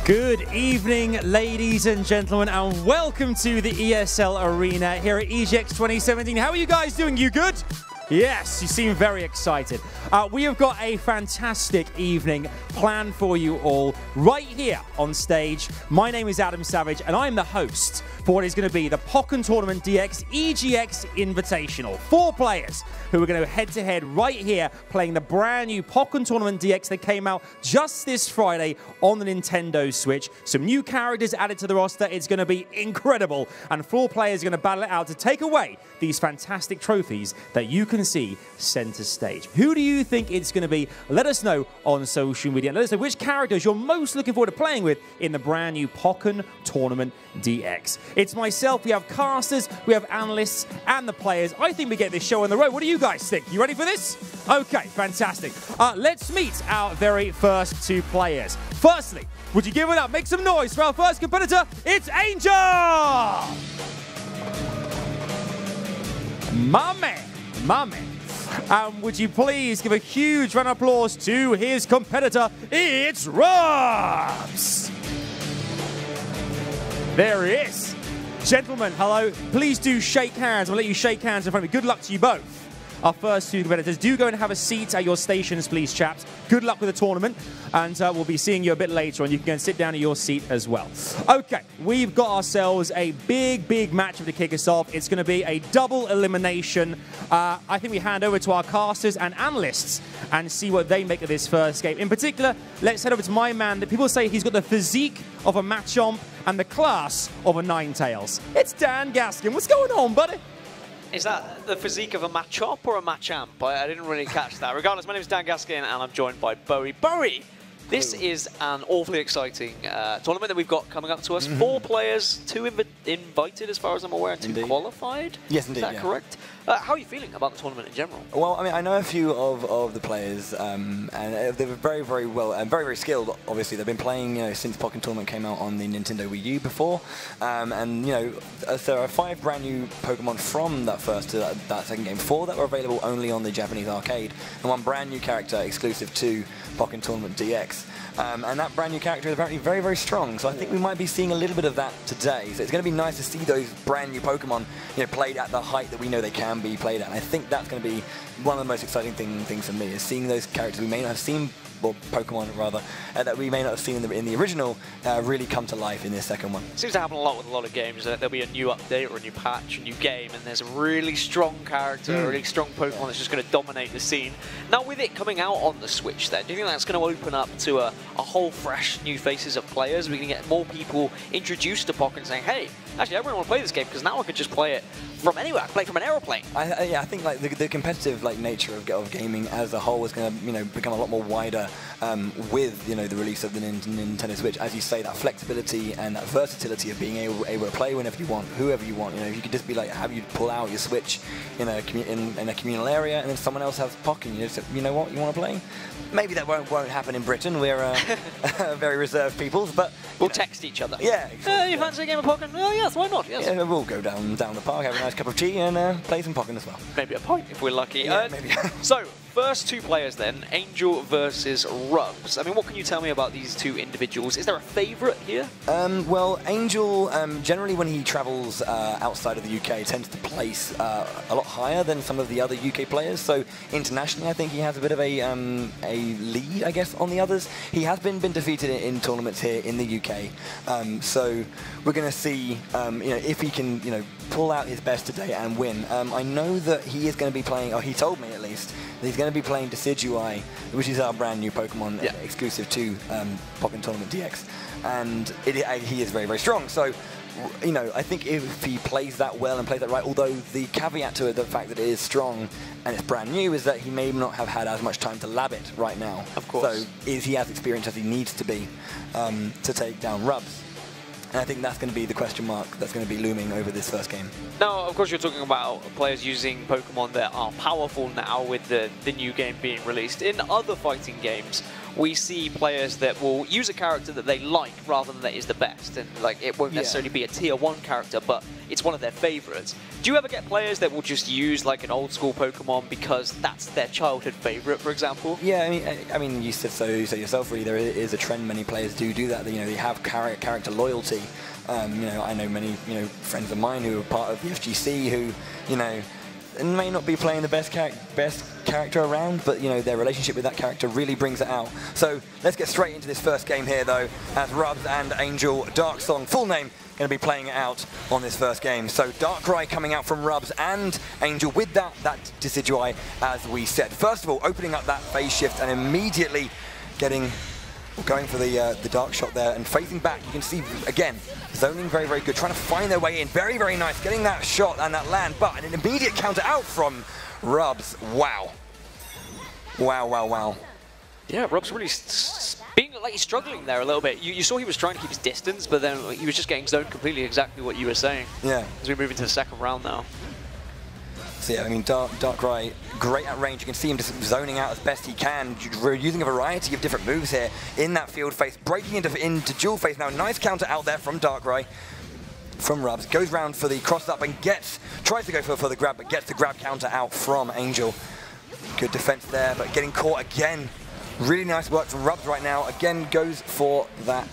Good evening, ladies and gentlemen, and welcome to the ESL Arena here at EGX 2017. How are you guys doing? You good? Yes, you seem very excited. We have got a fantastic evening planned for you all right here on stage. My name is Adam Savage, and I'm the host for what is going to be the Pokken Tournament DX EGX Invitational. 4 players who are going to head-to-head right here playing the brand new Pokken Tournament DX that came out just this Friday on the Nintendo Switch. Some new characters added to the roster. It's going to be incredible, and 4 players are going to battle it out to take away these fantastic trophies that you can see center stage. Who do you think it's going to be? Let us know on social media. Let us know which characters you're most looking forward to playing with in the brand new Pokken Tournament DX. It's myself, we have casters, we have analysts, and the players. I think we get this show on the road. What do you guys think? You ready for this? Okay, fantastic. Let's meet our very first 2 players. Firstly, would you give it up? Make some noise for our first competitor. It's Angel! My man. Would you please give a huge round of applause to his competitor? It's Rubs! There he is. Gentlemen, hello. Please do shake hands. I'll let you shake hands in front of me. Good luck to you both. Our first 2 competitors. Do go and have a seat at your stations, please, chaps. Good luck with the tournament, and we'll be seeing you a bit later on. You can go and sit down at your seat as well. Okay, we've got ourselves a big match to kick us off. It's going to be a double elimination. I think we hand over to our casters and analysts and see what they make of this first game. In particular, let's head over to my man. People say he's got the physique of a Machamp and the class of a Ninetales. It's Dan Gaskin. What's going on, buddy? Is that the physique of a Machop or a Machamp? I didn't really catch that. Regardless, my name is Dan Gaskin, and I'm joined by Bowie. Bowie, this is an awfully exciting tournament that we've got coming up to us. 4 players, 2 invited, as far as I'm aware, and 2 qualified. Yes, indeed. Is that correct? How are you feeling about the tournament in general? Well, I mean, I know a few of the players, and they're very well and very skilled. Obviously, they've been playing, since Pokken Tournament came out on the Nintendo Wii U before, and there are 5 brand new Pokemon from that first to that second game. 4 that were available only on the Japanese arcade, and 1 brand new character exclusive to Pokken Tournament DX. And that brand new character is apparently very strong, so I think we might be seeing a little bit of that today. So it's going to be nice to see those brand new Pokemon, played at the height that we know they can be played at. And I think that's going to be one of the most exciting things for me, is seeing those characters we may not have seen, or Pokemon rather, that we may not have seen in the original really come to life in this second one. It seems to happen a lot with a lot of games. There'll be a new update or a new patch, a new game, and there's a really strong character, a really strong Pokemon that's just going to dominate the scene. Now, with it coming out on the Switch then, do you think that's going to open up to a whole fresh new faces of players? We can get more people introduced to Pokken saying, hey, actually, I really want to play this game because now I can just play it from anywhere. I can play it from an aeroplane. I think like the competitive nature of gaming as a whole is going to become a lot more wider with the release of the Nintendo Switch. As you say, that flexibility and that versatility of being able to play whenever you want, whoever you want. If you could just be like, have you pull out your Switch in a communal area, and then someone else has Pokken, you know what, you want to play? Maybe that won't happen in Britain. We're very reserved peoples, but we'll text each other. Yeah. Exactly. You fancy a game of Pokken? Oh yes, why not? Yes. Yeah, we'll go down the park, have a nice cup of tea, and play some Pokken as well. Maybe a pint if we're lucky. Yeah, maybe. So, first 2 players then, Angel versus Rubs. I mean, what can you tell me about these 2 individuals? Is there a favourite here? Well, Angel, generally when he travels outside of the UK, tends to place a lot higher than some of the other UK players. So internationally, I think he has a bit of a lead, I guess, on the others. He has been defeated in tournaments here in the UK. So we're going to see, if he can, pull out his best today and win. I know that he is going to be playing, or he told me at least, that he's going to be playing Decidueye, which is our brand new Pokemon exclusive to Pokken Tournament DX. And he is very strong. So, I think if he plays that well and plays that right, although the caveat to it, the fact that it is strong and it's brand new, is that he may not have had as much time to lab it right now. Of course. So is he as experienced as he needs to be to take down Rubs? And I think that's going to be the question mark that's going to be looming over this first game. Now, of course, you're talking about players using Pokemon that are powerful now with the new game being released. In other fighting games, we see players that will use a character that they like rather than that is the best. And like it won't necessarily be a tier 1 character, but it's one of their favorites. Do you ever get players that will just use like an old school Pokemon because that's their childhood favorite, for example? Yeah, I mean, you said so yourself. Really, there is a trend. Many players do that. You know, they have character loyalty. You know, I know many friends of mine who are part of the FGC who may not be playing the best character around, but their relationship with that character really brings it out. So let's get straight into this first game here, though, as Rubs and Angel Darksong, full name, going to be playing it out on this first game. So Darkrai coming out from Rubs and Angel with that Decidueye, as we said. First of all, opening up that phase shift and immediately going for the dark shot there and facing back. You can see, again, zoning very, very good, trying to find their way in. Very, very nice, getting that shot and that land, but an immediate counter out from Rubs. Wow. Wow, wow, wow. Yeah, Rubs really being like he's struggling there a little bit. You saw he was trying to keep his distance, but then he was just getting zoned completely, exactly what you were saying. Yeah. As we move into the second round now. So yeah, I mean, Darkrai, great at range. You can see him just zoning out as best he can. We're using a variety of different moves here in that field phase, breaking into dual phase now. Nice counter out there from Darkrai, from Rubs. Goes round for the cross up and tries to go for the grab, but gets the grab counter out from Angel. Good defense there, but getting caught again. Really nice work from Rubs right now. Again, goes for that.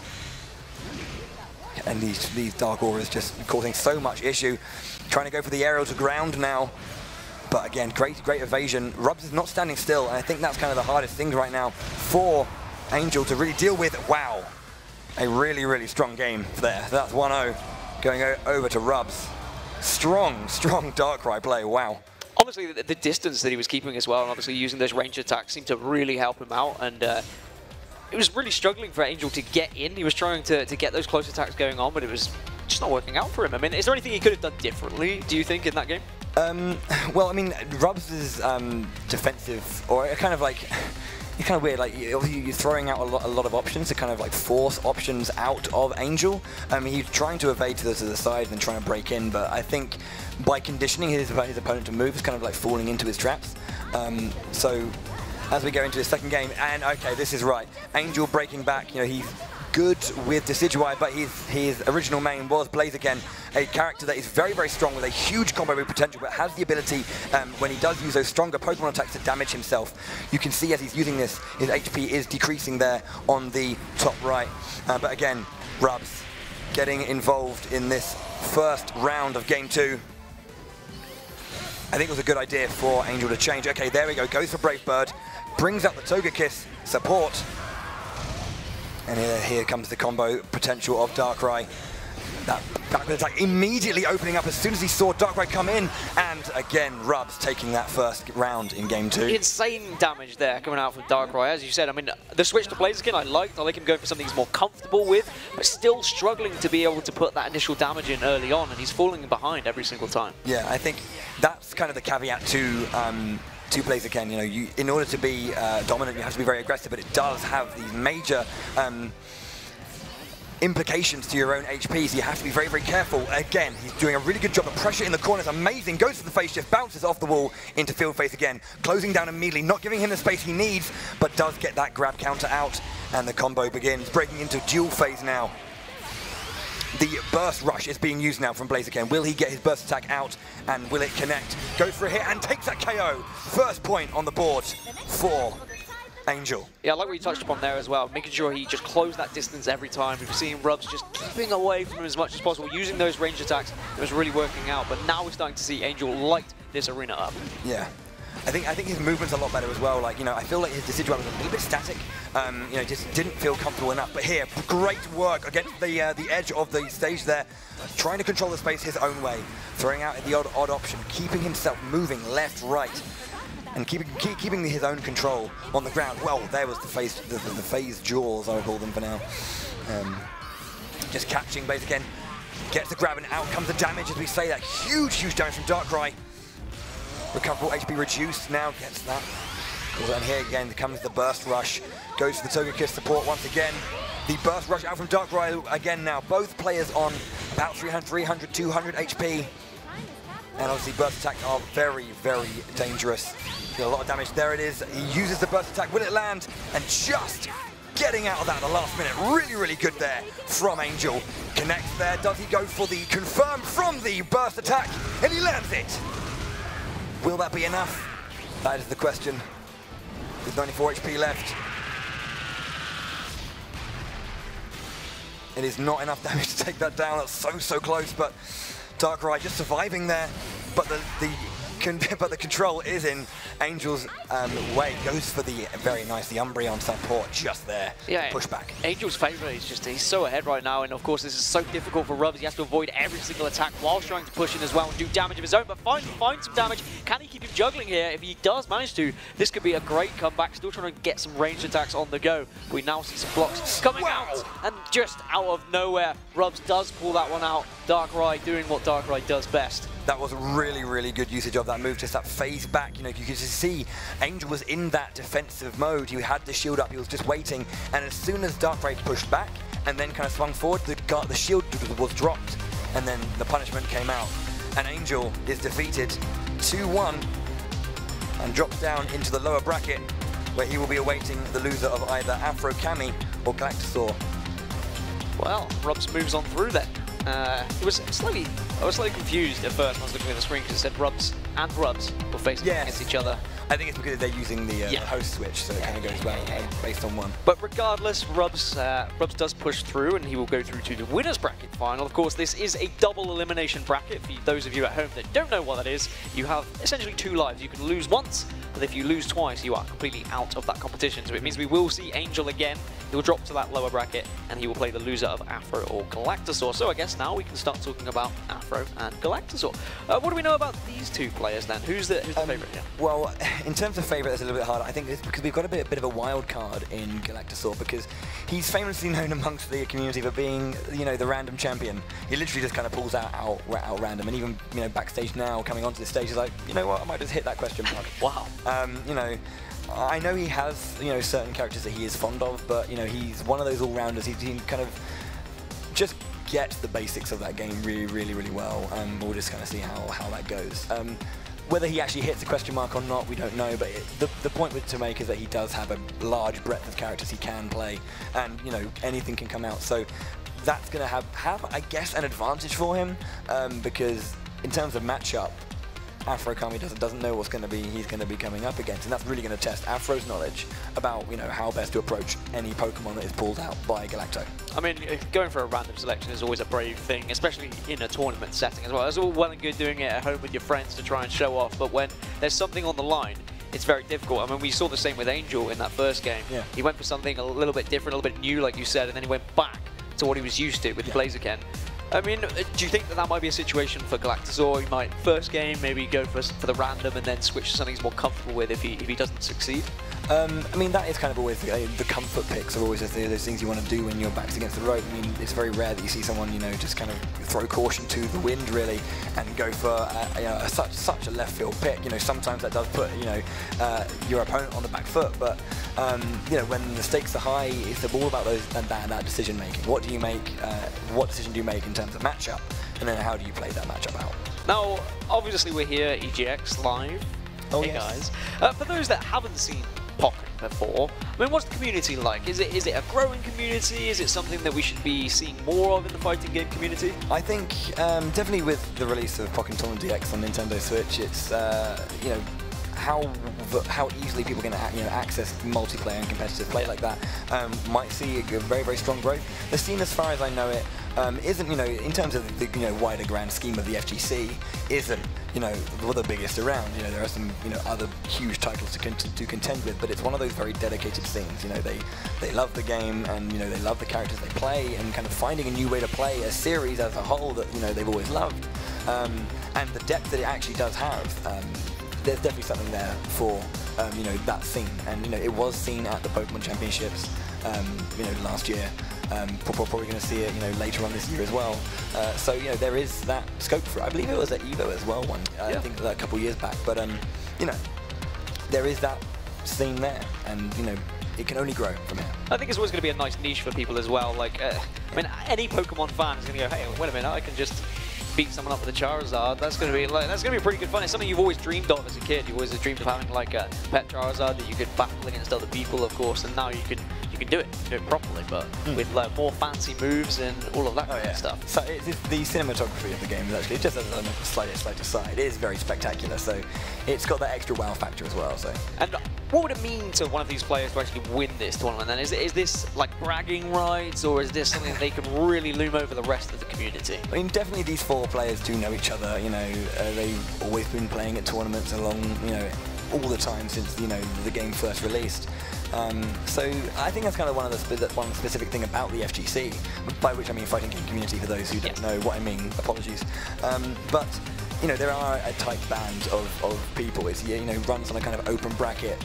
And these Dark Auras just causing so much issue. Trying to go for the aerial to ground now. But again, great evasion. Rubs is not standing still, and I think that's kind of the hardest thing right now for Angel to really deal with. Wow. A really, really strong game there. That's 1-0 going over to Rubs. Strong Darkrai play. Wow. Honestly, the distance that he was keeping as well, and obviously using those range attacks seemed to really help him out. And it was really struggling for Angel to get in. He was trying to get those close attacks going on, but it was just not working out for him. I mean, is there anything he could have done differently, do you think, in that game? Well, I mean, Rubs is defensive, or kind of like, it's kind of weird, like you're throwing out a lot of options to kind of like force options out of Angel. He's trying to evade to the side and trying to break in, but I think by conditioning his opponent to move is kind of like falling into his traps. So as we go into the second game, and okay, this is right, Angel breaking back, he's good with Decidueye, but his original main was Blaziken, a character that is very, very strong with a huge combo move potential, but has the ability, when he does use those stronger Pokemon attacks, to damage himself. You can see as he's using this, his HP is decreasing there on the top right. But again, Rubs getting involved in this first round of Game 2. I think it was a good idea for Angel to change. Okay, there we go, goes for Brave Bird, brings up the Togekiss support. And here comes the combo potential of Darkrai. That backward attack immediately opening up as soon as he saw Darkrai come in. And again, Rubs taking that first round in Game 2. Insane damage there coming out from Darkrai. As you said, I mean, the switch to Blaziken I like him going for something he's more comfortable with, but still struggling to be able to put that initial damage in early on, and he's falling behind every single time. Yeah, I think that's kind of the caveat to Blaziken. In order to be dominant, you have to be very aggressive, but it does have these major implications to your own HP, so you have to be very, very careful. Again, he's doing a really good job. The pressure in the corner is amazing. Goes for the phase shift, bounces off the wall into field phase again, closing down immediately, not giving him the space he needs, but does get that grab counter out, and the combo begins, breaking into dual phase now. The burst rush is being used now from Blaziken. Will he get his burst attack out, and will it connect? Goes for a hit and takes that KO. First point on the board for Angel. Yeah, I like what you touched upon there as well, making sure he just closed that distance every time. We've seen Rubs just keeping away from him as much as possible, using those range attacks. It was really working out, but now we're starting to see Angel light this arena up. Yeah. I think his movement's a lot better as well. Like, I feel like his Decidueye was a little bit static. Just didn't feel comfortable enough. But here, great work against the edge of the stage there, trying to control the space his own way, throwing out the odd option, keeping himself moving left, right, and keeping his own control on the ground. Well, there was the phase jaws, I would call them for now. Just catching Blaziken, gets the grab, and out comes the damage as we say that. Huge damage from Darkrai. Recoverable HP reduced, now gets that. And here again comes the burst rush. Goes for the Togekiss support once again. The burst rush out from Darkrai again now. Both players on about 300, 200 HP. And obviously burst attacks are very, very dangerous. A lot of damage. There it is. He uses the burst attack. Will it land? And just getting out of that at the last minute. Really, really good there from Angel. Connects there. Does he go for the confirm from the burst attack? And he lands it. Will that be enough? That is the question. With 94 HP left. It is not enough damage to take that down. That's so close, but Darkrai just surviving there. But the control is in Angel's way. Goes for the very nice, the Umbreon support just there. Yeah, Pushback. Angel's favourite is just, he's so ahead right now, and of course this is so difficult for Rubs. He has to avoid every single attack while trying to push in as well and do damage of his own, but finally finds some damage. Can he keep him juggling here? If he does manage to, this could be a great comeback. Still trying to get some ranged attacks on the go. We now see some blocks coming out, and just out of nowhere, Rubs does pull that one out. Darkrai doing what Darkrai does best. That was really, really good usage of that move, just that phase back. You know, you could just see Angel was in that defensive mode. He had the shield up, he was just waiting, and as soon as Darkrai pushed back and then kind of swung forward, the shield was dropped, and then the punishment came out. And Angel is defeated 2-1 and drops down into the lower bracket, where he will be awaiting the loser of either Afro Kami or Galactosaur. Well, Rubs moves on through then. I was slightly confused at first when I was looking at the screen because it said Rubs and Rubs were facing against each other. I think it's because they're using the host switch, so it kind of goes well based on one. But regardless, Rubs does push through, and he will go through to the winners bracket final. Of course, this is a double elimination bracket. For those of you at home that don't know what that is, you have essentially 2 lives. You can lose once, but if you lose twice, you are completely out of that competition. So it means we will see Angel again. He will drop to that lower bracket, and he will play the loser of Afro or Galactosaur. So I guess now we can start talking about Afro and Galactosaur. What do we know about these 2 players then? Who's the favourite here? Well, in terms of favourite, it's a little bit harder. I think it's because we've got a bit of a wild card in Galactosaur, because he's famously known amongst the community for being, you know, the random champion. He literally just kind of pulls out random, and even, you know, backstage now, coming onto this stage, he's like, you know what, I might just hit that question mark. Wow. You know, I know he has, you know, certain characters that he is fond of, but, you know, he's one of those all-rounders. He kind of just gets the basics of that game really well. We'll just kind of see how that goes. Whether he actually hits a question mark or not, we don't know, but the point to make is that he does have a large breadth of characters he can play, and, you know, anything can come out. So that's going to have, I guess, an advantage for him, because in terms of matchup, Afro Kami doesn't know what's going to be he's going to be coming up against, and that's really going to test Afro's knowledge about, you know, how best to approach any Pokemon that is pulled out by Galacto. I mean, going for a random selection is always a brave thing, especially in a tournament setting as well. It's all well and good doing it at home with your friends to try and show off, but when there's something on the line, it's very difficult. I mean, we saw the same with Angel in that first game. Yeah. He went for something a little bit different, a little bit new, like you said, and then he went back to what he was used to with Blaziken. I mean, do you think that might be a situation for Galactosaur? He might, first game, maybe go for the random and then switch to something he's more comfortable with if he doesn't succeed? I mean, that is kind of always the comfort picks are always those things you want to do when your back's against the rope. I mean, it's very rare that you see someone, you know, just kind of throw caution to the wind, really, and go for you know, such a left field pick. You know, sometimes that does put, you know, your opponent on the back foot, but you know, when the stakes are high, it's all about that decision making. What do you make? What decision do you make in terms of matchup, and then how do you play that matchup out? Now, obviously, we're here at EGX live. Oh, hey yes. Guys, for those that haven't seen Pokken before, I mean, what's the community like? Is it a growing community? Is it something that we should be seeing more of in the fighting game community? I think definitely with the release of Pokken Tournament DX on Nintendo Switch, it's you know, how easily people can access multiplayer and competitive play like that might see a very strong growth. The scene, as far as I know it, isn't, you know, in terms of the wider grand scheme of the FGC, isn't, you know, the biggest around. You know, there are some, you know, other huge titles to contend with, but it's one of those very dedicated scenes. You know, they love the game, and, you know, they love the characters they play, and kind of finding a new way to play a series as a whole that, you know, they've always loved, and the depth that it actually does have. There's definitely something there for you know, that scene, and, you know, it was seen at the Pokemon Championships you know, last year. Probably going to see it, you know, later on this year as well. So, you know, there is that scope for it. I believe it was at EVO as well, I think a couple of years back. But you know, there is that scene there, and, you know, it can only grow from here. I think it's always going to be a nice niche for people as well. Like, I mean, any Pokemon fan is going to go, hey, wait a minute, I can just beat someone up with a Charizard, that's gonna be pretty good fun. It's something you've always dreamed of as a kid. You always dreamed of having like a pet Charizard that you could battle against other people, of course, and now you can do it. You can do it properly, but with like more fancy moves and all of that kind of stuff. So the cinematography of the game is actually, just as a slight aside, it is very spectacular. So it's got that extra wow factor as well. So. And what would it mean to one of these players to actually win this tournament then? Is this like bragging rights, or is this something that they can really loom over the rest of the community? I mean, definitely these 4 players do know each other. You know, they've always been playing at tournaments along, you know, all the time since, you know, the game first released. So I think that's kind of one specific thing about the FGC, by which I mean fighting game community for those who don't know what I mean. Apologies. But you know, there are a tight band of people. It's, you know, runs on a kind of open bracket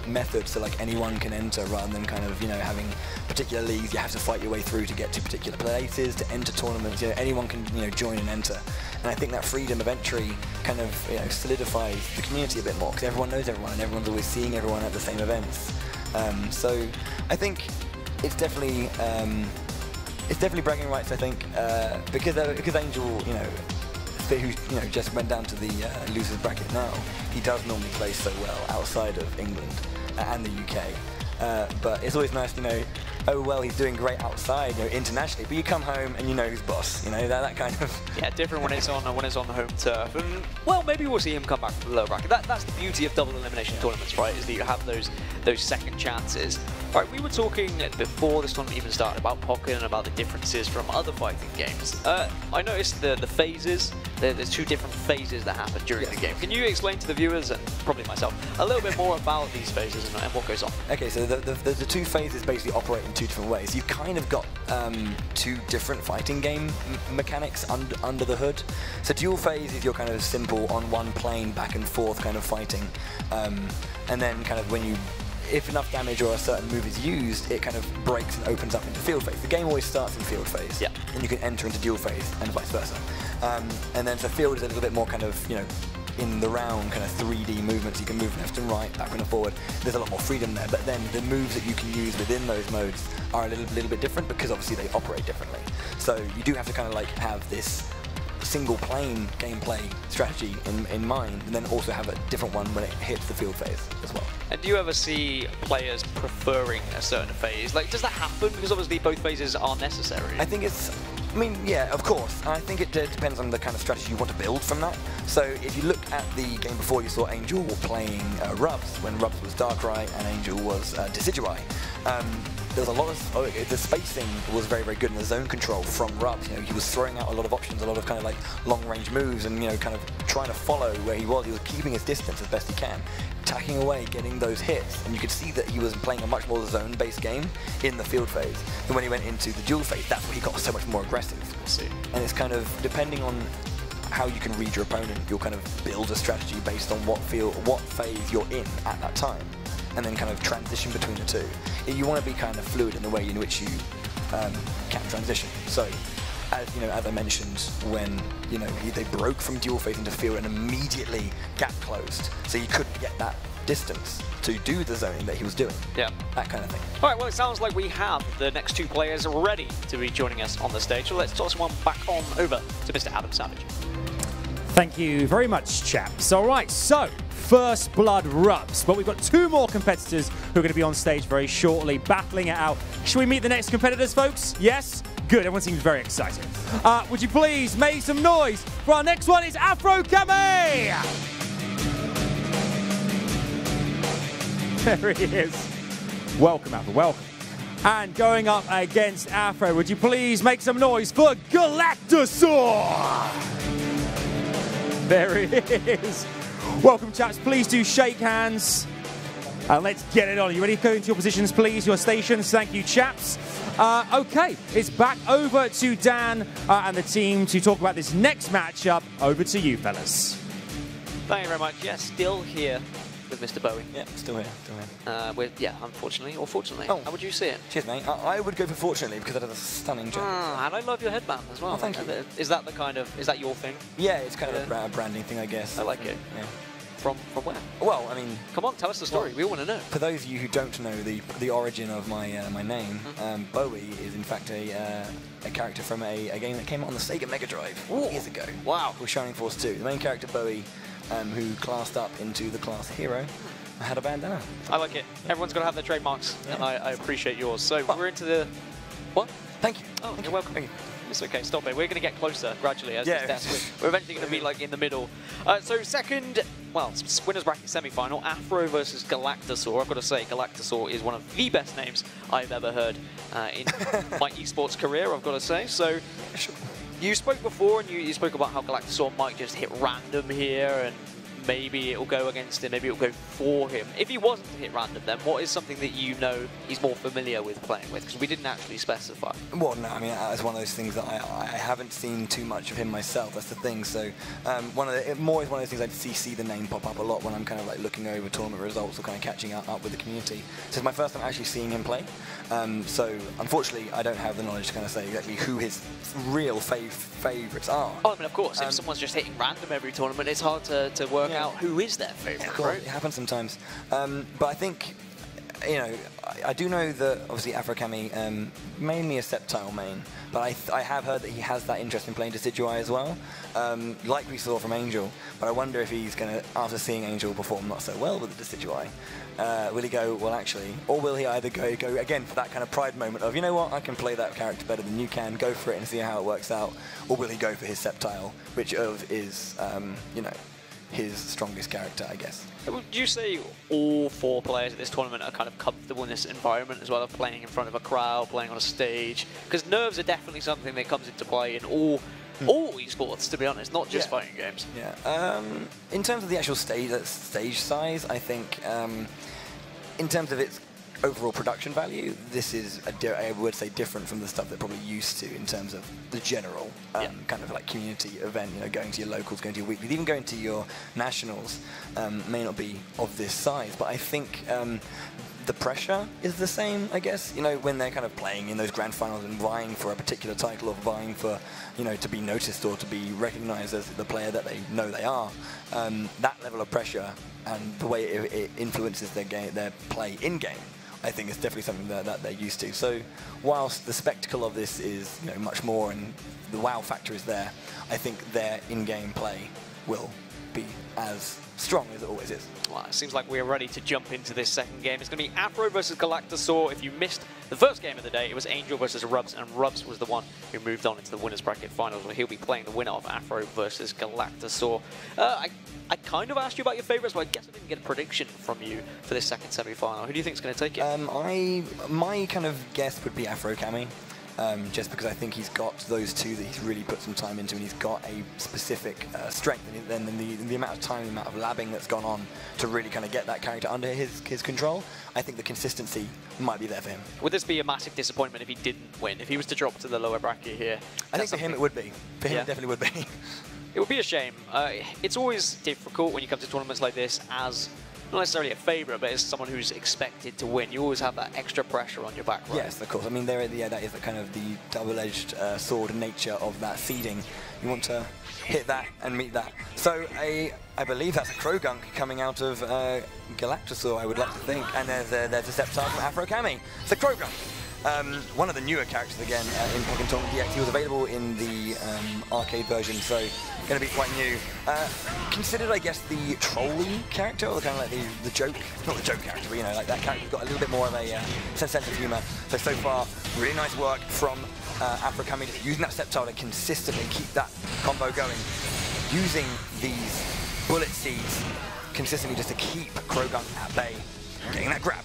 method, so like anyone can enter rather than kind of, you know, having particular leagues you have to fight your way through to get to particular places, to enter tournaments. You know, anyone can, you know, join and enter. And I think that freedom of entry kind of, you know, solidifies the community a bit more, because everyone knows everyone and everyone's always seeing everyone at the same events. So I think it's definitely bragging rights. I think because Angel, you know, who just went down to the losers bracket now, he does normally play so well outside of England and the UK. But it's always nice, you know, oh well, he's doing great outside, you know, internationally, but you come home and you know who's boss, you know, that kind of. Yeah, different when it's on the home turf, and well, maybe we'll see him come back from the lower bracket. That's the beauty of double elimination tournaments, right? Is that you have those second chances. Right, we were talking before this tournament even started about Pokken and about the differences from other fighting games. I noticed the phases. There's 2 different phases that happen during the game. Can you explain to the viewers, and probably myself, a little bit more about these phases and what goes on? Okay, so the 2 phases basically operate in 2 different ways. You've kind of got 2 different fighting game mechanics under the hood. So dual phase is your kind of simple on one plane back and forth kind of fighting, and then kind of if enough damage or a certain move is used, it kind of breaks and opens up into field phase. The game always starts in field phase, and you can enter into dual phase and vice versa. And then so field is a little bit more kind of, you know, in the round kind of 3D movements. You can move left and right, backward and forward. There's a lot more freedom there, but then the moves that you can use within those modes are a little bit different, because obviously they operate differently. So you do have to kind of like have this single plane gameplay strategy in mind, and then also have a different one when it hits the field phase as well. And do you ever see players preferring a certain phase? Like, does that happen? Because obviously both phases are necessary. I think I mean, yeah, of course. I think it depends on the kind of strategy you want to build from that. So if you look at the game before, you saw Angel playing Rubs, when Rubs was Darkrai and Angel was Decidueye. There was a lot of, the spacing was very, very good in the zone control from Rubs. You know, he was throwing out a lot of options, a lot of kind of like long-range moves, and, you know, kind of trying to follow where he was. He was keeping his distance as best he can, tacking away, getting those hits, and you could see that he was playing a much more zone-based game in the field phase. And when he went into the dual phase, that's where he got so much more aggressive. And it's kind of, depending on how you can read your opponent, you'll kind of build a strategy based on what phase you're in at that time, and then kind of transition between the 2. You want to be kind of fluid in the way in which you can transition. So, as you know, as I mentioned, when, you know, they broke from dual phase into field and immediately gap closed, so you couldn't get that distance to do the zoning that he was doing. Yeah. That kind of thing. All right, well, it sounds like we have the next 2 players ready to be joining us on the stage. So let's toss one back on over to Mr. Adam Savage. Thank you very much, chaps. All right, so First Blood Rubs, but we've got 2 more competitors who are going to be on stage very shortly, battling it out. Should we meet the next competitors, folks? Yes? Good, everyone seems very excited. Would you please make some noise for our next one? Is Afro Kame! There he is. Welcome, Afro, welcome. And going up against Afro, would you please make some noise for Galactosaur? There he is. Welcome, chaps. Please do shake hands. And let's get it on. You ready to go into your positions, please? Your stations. Thank you, chaps. Okay, it's back over to Dan and the team to talk about this next matchup. Over to you, fellas. Thank you very much. Yes, still here with Mr. Bowie. Yeah, still here, Yeah, unfortunately or fortunately. Oh. How would you see it? Cheers, mate. I would go for fortunately, because that is a stunning jacket. And I love your headband as well. Oh, thank you. Is that the kind of, is that your thing? Yeah, it's kind of a branding thing, I guess. I like it. Yeah. From where? Well, I mean... Come on, tell us the story. Well, we all want to know. For those of you who don't know the origin of my my name, Bowie is in fact a character from a game that came out on the Sega Mega Drive years ago. Wow. Called Shining Force 2. The main character, Bowie, who classed up into the class Hero, had a bandana. I like it. Everyone's got to have their trademarks, and I appreciate yours. So we're into the... What? Thank you. Oh, Thank you're you. welcome. Thank you. It's okay, stop it. We're going to get closer gradually as Yeah. this test. We're eventually going to be like in the middle. So second, well, winners bracket semi-final, Afro versus Galactosaur. I've got to say, Galactosaur is one of the best names I've ever heard in my esports career, I've got to say. So you spoke before, and you spoke about how Galactosaur might just hit random here, and maybe it'll go against him, maybe it'll go for him. If he wasn't to hit random, then what is something that you know he's more familiar with playing with? Because we didn't actually specify. Well, no, I mean, it's one of those things that I haven't seen too much of him myself, that's the thing. So it's one of those things I see the name pop up a lot when I'm kind of like looking over tournament results or kind of catching up with the community. So it's my first time actually seeing him play. So unfortunately, I don't have the knowledge to kind of say exactly who his real favourites are. Oh, I mean, of course, if someone's just hitting random every tournament, it's hard to work out who is their favourite, Of course, right? it happens sometimes. But I think, you know, I do know that obviously Afrokami mainly a Sceptile main, but I have heard that he has that interest in playing Decidueye as well, like we saw from Angel. But I wonder if he's going to, after seeing Angel perform not so well with the Decidueye, will he go, well actually, or will he either go again for that kind of pride moment of, you know what, I can play that character better than you can, go for it and see how it works out, or will he go for his Sceptile, which is, you know, his strongest character, I guess. Would you say all 4 players at this tournament are kind of comfortable in this environment as well, of playing in front of a crowd, playing on a stage? Because nerves are definitely something that comes into play in all esports, to be honest, not just fighting games. Yeah. In terms of the actual stage size, I think in terms of its overall production value, this is, I would say, different from the stuff they're probably used to in terms of the general kind of like community event, you know, going to your locals, going to your weeklies, even going to your nationals may not be of this size, but I think the pressure is the same, I guess, you know, when they're kind of playing in those grand finals and vying for a particular title or vying for, you know, to be noticed or to be recognized as the player that they know they are, that level of pressure and the way it influences their play in-game, I think it's definitely something that they're used to. So whilst the spectacle of this is, you know, much more and the wow factor is there, I think their in-game play will be as strong as it always is. Well, it seems like we're ready to jump into this second game. It's going to be Afro versus Galactosaur. If you missed the first game of the day, it was Angel versus Rubs, and Rubs was the one who moved on into the winners bracket finals, where he'll be playing the winner of Afro versus Galactosaur. I kind of asked you about your favourites, but I guess I didn't get a prediction from you for this second semi-final. Who do you think is going to take it? My kind of guess would be Afrokami. Just because I think he's got those two that he's really put some time into, and he's got a specific strength, and then the amount of time, the amount of labbing that's gone on to really kind of get that character under his control, I think the consistency might be there for him. Would this be a massive disappointment if he didn't win, if he was to drop to the lower bracket here? I think for him it would be. For him it definitely would be. It would be a shame. It's always difficult when you come to tournaments like this as not necessarily a favourite, but as someone who's expected to win. You always have that extra pressure on your back, right? Yes, of course. I mean, that is the kind of the double-edged sword nature of that seeding. You want to hit that and meet that. So I believe that's a Krogunk coming out of Galactosaur, I would like to think. And there's a Sceptile from Afrokami. It's a Krogunk. One of the newer characters again in Pokken Tournament EGX. He was available in the arcade version, so going to be quite new. Considered, I guess, the trolly character, or kind of like the joke, not the joke character, but you know, like that character's got a little bit more of a sense of humour. So far, really nice work from Afrokami, just using that Sceptile to consistently keep that combo going, using these bullet seeds consistently just to keep Krogunk at bay, getting that grab.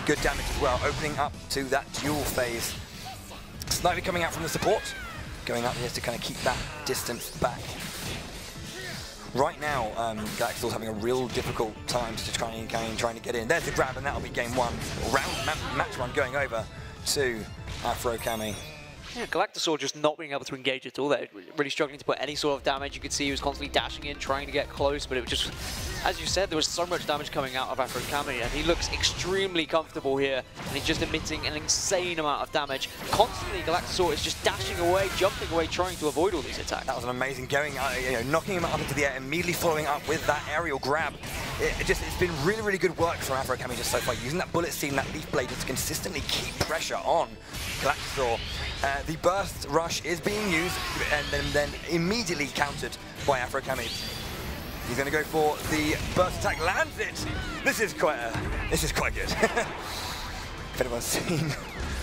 Good damage as well, opening up to that duel phase. Slightly coming out from the support, going up here to kind of keep that distance back. Right now, Galactosaur's having a real difficult time to try and get in. There's the grab, and that'll be game 1, match 1 going over to Afrokami. Yeah, Galactosaur just not being able to engage at all there, really struggling to put any sort of damage. You could see he was constantly dashing in, trying to get close, but it was just As you said, there was so much damage coming out of Afro-Kami, and he looks extremely comfortable here, and he's just emitting an insane amount of damage. Constantly, Galactosaur is just dashing away, jumping away, trying to avoid all these attacks. That was an amazing going, knocking him up into the air, immediately following up with that aerial grab. It's been really, really good work from Afro-Kami just so far, using that bullet seam, that leaf blade, just to consistently keep pressure on Galactosaur. The burst rush is being used, and then immediately countered by Afro-Kami. He's going to go for the burst attack, lands it. This is quite good. If anyone's seen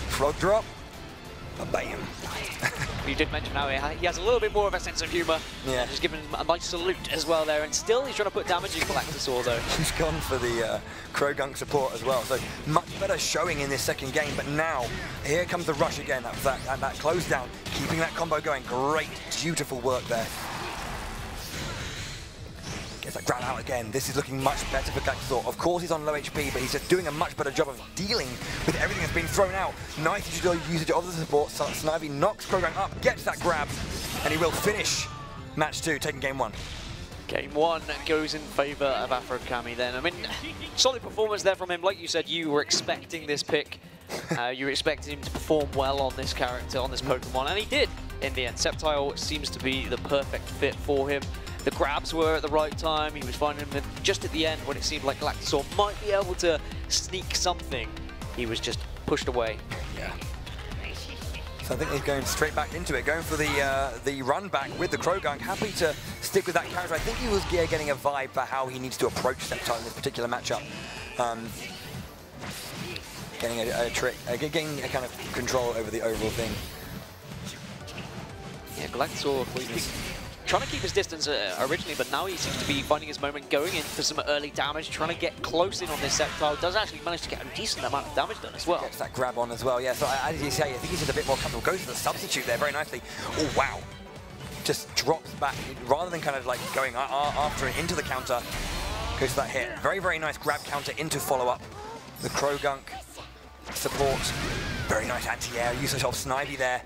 Frog Drop, bam. You did mention how he has a little bit more of a sense of humour. Yeah. Just giving him a nice salute as well there, and still he's trying to put damage in Galactosaur though. He's gone for the Krogunk support as well, so much better showing in this second game, but now, here comes the rush again. That was that close down, keeping that combo going. Great, beautiful work there. Gets that grab out again. This is looking much better for Galactosaur. Of course he's on low HP, but he's just doing a much better job of dealing with everything that's been thrown out. Nice usage of the support. So Snivy knocks Krogunk up, gets that grab, and he will finish match 2, taking game 1. Game 1 goes in favour of Afro-Kami then. I mean, solid performance there from him. Like you said, you were expecting this pick. You were expecting him to perform well on this character, on this Pokemon, and he did in the end. Sceptile seems to be the perfect fit for him. The grabs were at the right time. He was finding them just at the end when it seemed like Galactosaur might be able to sneak something. He was just pushed away. Yeah. So I think he's going straight back into it, going for the run back with the Krogunk. Happy to stick with that character. I think he was getting a vibe for how he needs to approach Sceptile in this particular matchup. Getting a trick, getting a kind of control over the overall thing. Yeah, Galactosaur trying to keep his distance originally, but now he seems to be finding his moment, going in for some early damage, trying to get close in on this Sceptile. Does actually manage to get a decent amount of damage done as well. Gets that grab on as well, yeah. So as you say, I think he's just a bit more comfortable. Goes for the substitute there very nicely. Oh, wow. Just drops back, rather than kind of like going after it into the counter, goes for that hit. Very, very nice grab counter into follow-up. The Krogunk support. Very nice anti-air usage of Snivy there.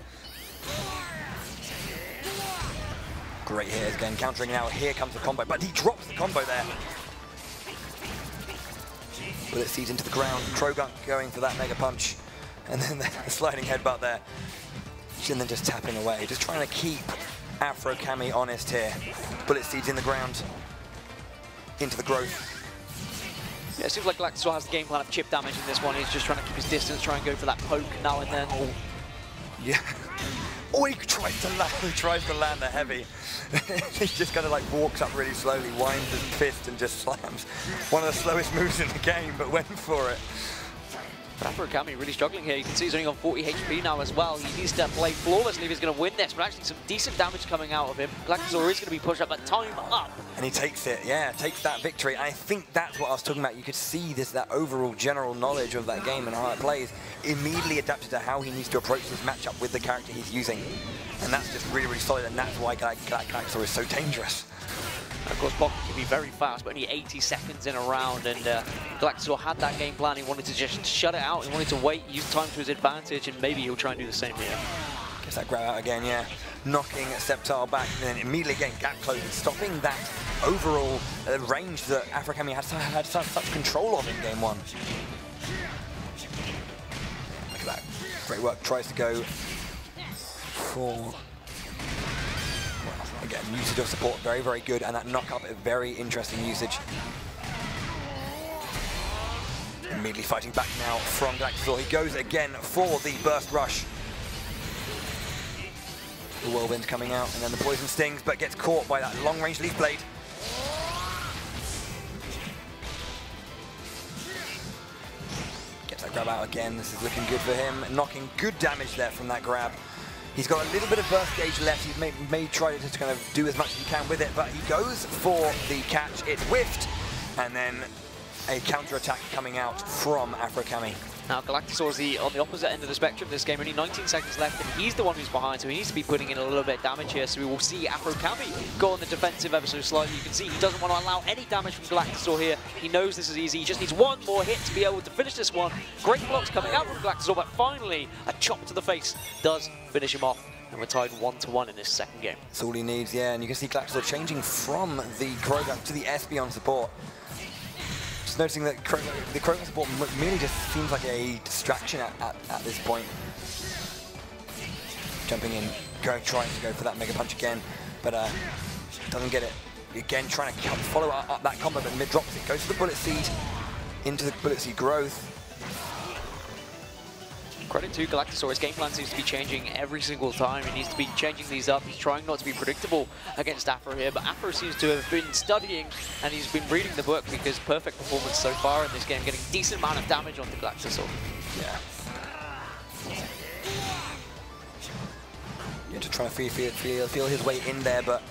Great hit again, countering now. Here comes the combo, but he drops the combo there. Bullet seeds into the ground. Krogunk going for that mega punch, and then the sliding headbutt there. And then just tapping away, just trying to keep Afro-Kami honest here. Bullet seeds in the ground, into the growth. Yeah, it seems like Galactosaur has the game plan of chip damage in this one. He's just trying to keep his distance, try and go for that poke now and then. Oh. Yeah. Oh, he tries to land the heavy. He just kind of like walks up really slowly, winds his fist and just slams. One of the slowest moves in the game, but went for it. Afro-Kami really struggling here. You can see he's only on 40 HP now as well. He needs to play flawlessly if he's going to win this, but actually some decent damage coming out of him. Galactosaur is going to be pushed up, but time up. And he takes it, yeah, takes that victory. And I think that's what I was talking about. You could see that overall general knowledge of that game and how it plays immediately adapted to how he needs to approach this matchup with the character he's using. And that's just really, really solid, and that's why Galactosaur is so dangerous. Of course, Pokken can be very fast, but only 80 seconds in a round, and Galactosaur had that game plan. He wanted to just shut it out. He wanted to wait, use time to his advantage, and maybe he'll try and do the same here. Gets that grab out again, yeah. Knocking Sceptile back, and then immediately getting gap closing, stopping that overall range that Afro-Kami had such control of in game 1. Look at that. Great work. Tries to go for... Again, usage of support, very, very good, and that knock-up, a very interesting usage. Immediately fighting back now from Galactosaur. He goes again for the burst rush. The whirlwind coming out, and then the poison stings, but gets caught by that long-range leaf blade. Gets that grab out again. This is looking good for him. Knocking good damage there from that grab. He's got a little bit of burst gauge left. He may try to just kind of do as much as he can with it, but he goes for the catch. It's whiffed, and then a counter-attack coming out from Afro-Kami. Now Galactosaur is on the opposite end of the spectrum this game, only 19 seconds left, and he's the one who's behind, so he needs to be putting in a little bit of damage here, so we will see Afro-Kami go on the defensive ever so slightly. You can see he doesn't want to allow any damage from Galactosaur here. He knows this is easy, he just needs one more hit to be able to finish this one. Great blocks coming out from Galactosaur, but finally a chop to the face does finish him off. And we're tied 1-1 in this second game. That's all he needs, yeah. And you can see Galactor changing from the Krogan to the Espeon support. Just noticing that the Krogan support merely just seems like a distraction at this point. Jumping in, trying to go for that Mega Punch again, but doesn't get it. Again, trying to follow up that combo, but mid drops it. Goes to the Bullet Seed, into the Bullet Seed growth. Credit to Galactosaur, his game plan seems to be changing every single time. He needs to be changing these up. He's trying not to be predictable against Afro here, but Afro seems to have been studying and he's been reading the book because perfect performance so far in this game, getting a decent amount of damage onto Galactosaur. Yeah. To try to feel his way in there, but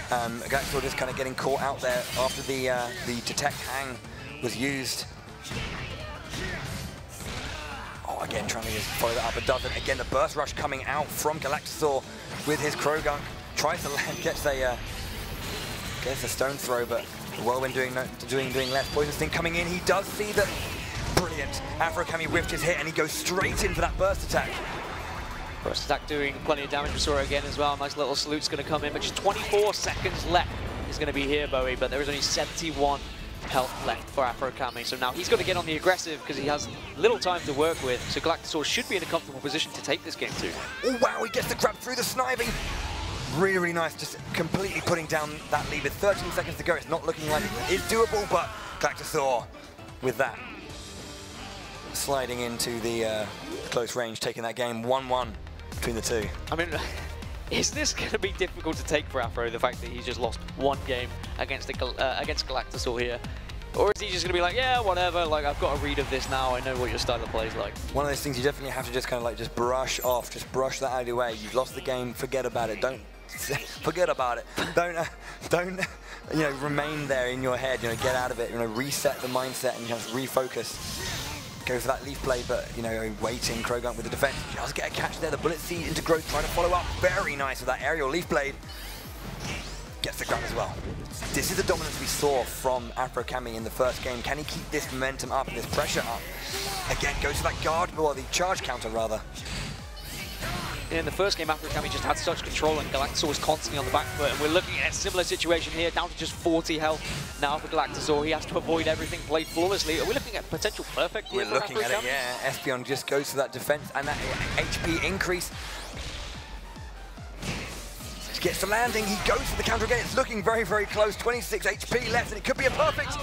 Galactosaur just kind of getting caught out there after the detect hang was used. Oh, again, trying to just follow that up, but doesn't. Again, the burst rush coming out from Galactosaur with his Krogunk. Tries to land, gets a stone throw, but the Whirlwind doing less. Poison Sting coming in. He does see that. Brilliant. Afro Kami whiffed his hit, and he goes straight in for that burst attack. Burst attack doing plenty of damage. We saw it again as well. Nice little salute's going to come in, but just 24 seconds left is going to be here, Bowie, but there is only 71 health left for Afro Kami. So now he's got to get on the aggressive because he has little time to work with. So Galactosaur should be in a comfortable position to take this game too. Oh wow, he gets the grab through the sniving. Really, really nice, just completely putting down that lead with 13 seconds to go. It's not looking like it is doable, but Galactosaur with that. Sliding into the close range, taking that game 1-1 between the two. I mean, is this going to be difficult to take for Afro, the fact that he's just lost one game against Galactosaur here? Or is he just going to be like, yeah, whatever, like, I've got a read of this now, I know what your style of play is like? One of those things you definitely have to just kind of like just brush off, just brush that out of your way. You've lost the game, forget about it. Don't forget about it. Don't you know, remain there in your head, you know, get out of it, you know, reset the mindset and just refocus. Go for that leaf play, but, you know, waiting, Krogunk with the defense. Just get a catch there, the Bullet Seed into growth, trying to follow up. Very nice with that aerial leaf blade. Gets the grab as well. This is the dominance we saw from Afro Kami in the first game. Can he keep this momentum up and this pressure up? Again, goes to that guard, or the charge counter, rather. In the first game, Afro Kami just had such control and Galactosaur was constantly on the back foot, and we're looking at a similar situation here, down to just 40 health now for Galactosaur. He has to avoid everything, played flawlessly. Are we looking at potential perfect here? We're looking at it, yeah. Espeon just goes to that defense and that HP increase. Gets the landing, he goes for the counter again. It's looking very, very close. 26 HP left, and it could be a perfect.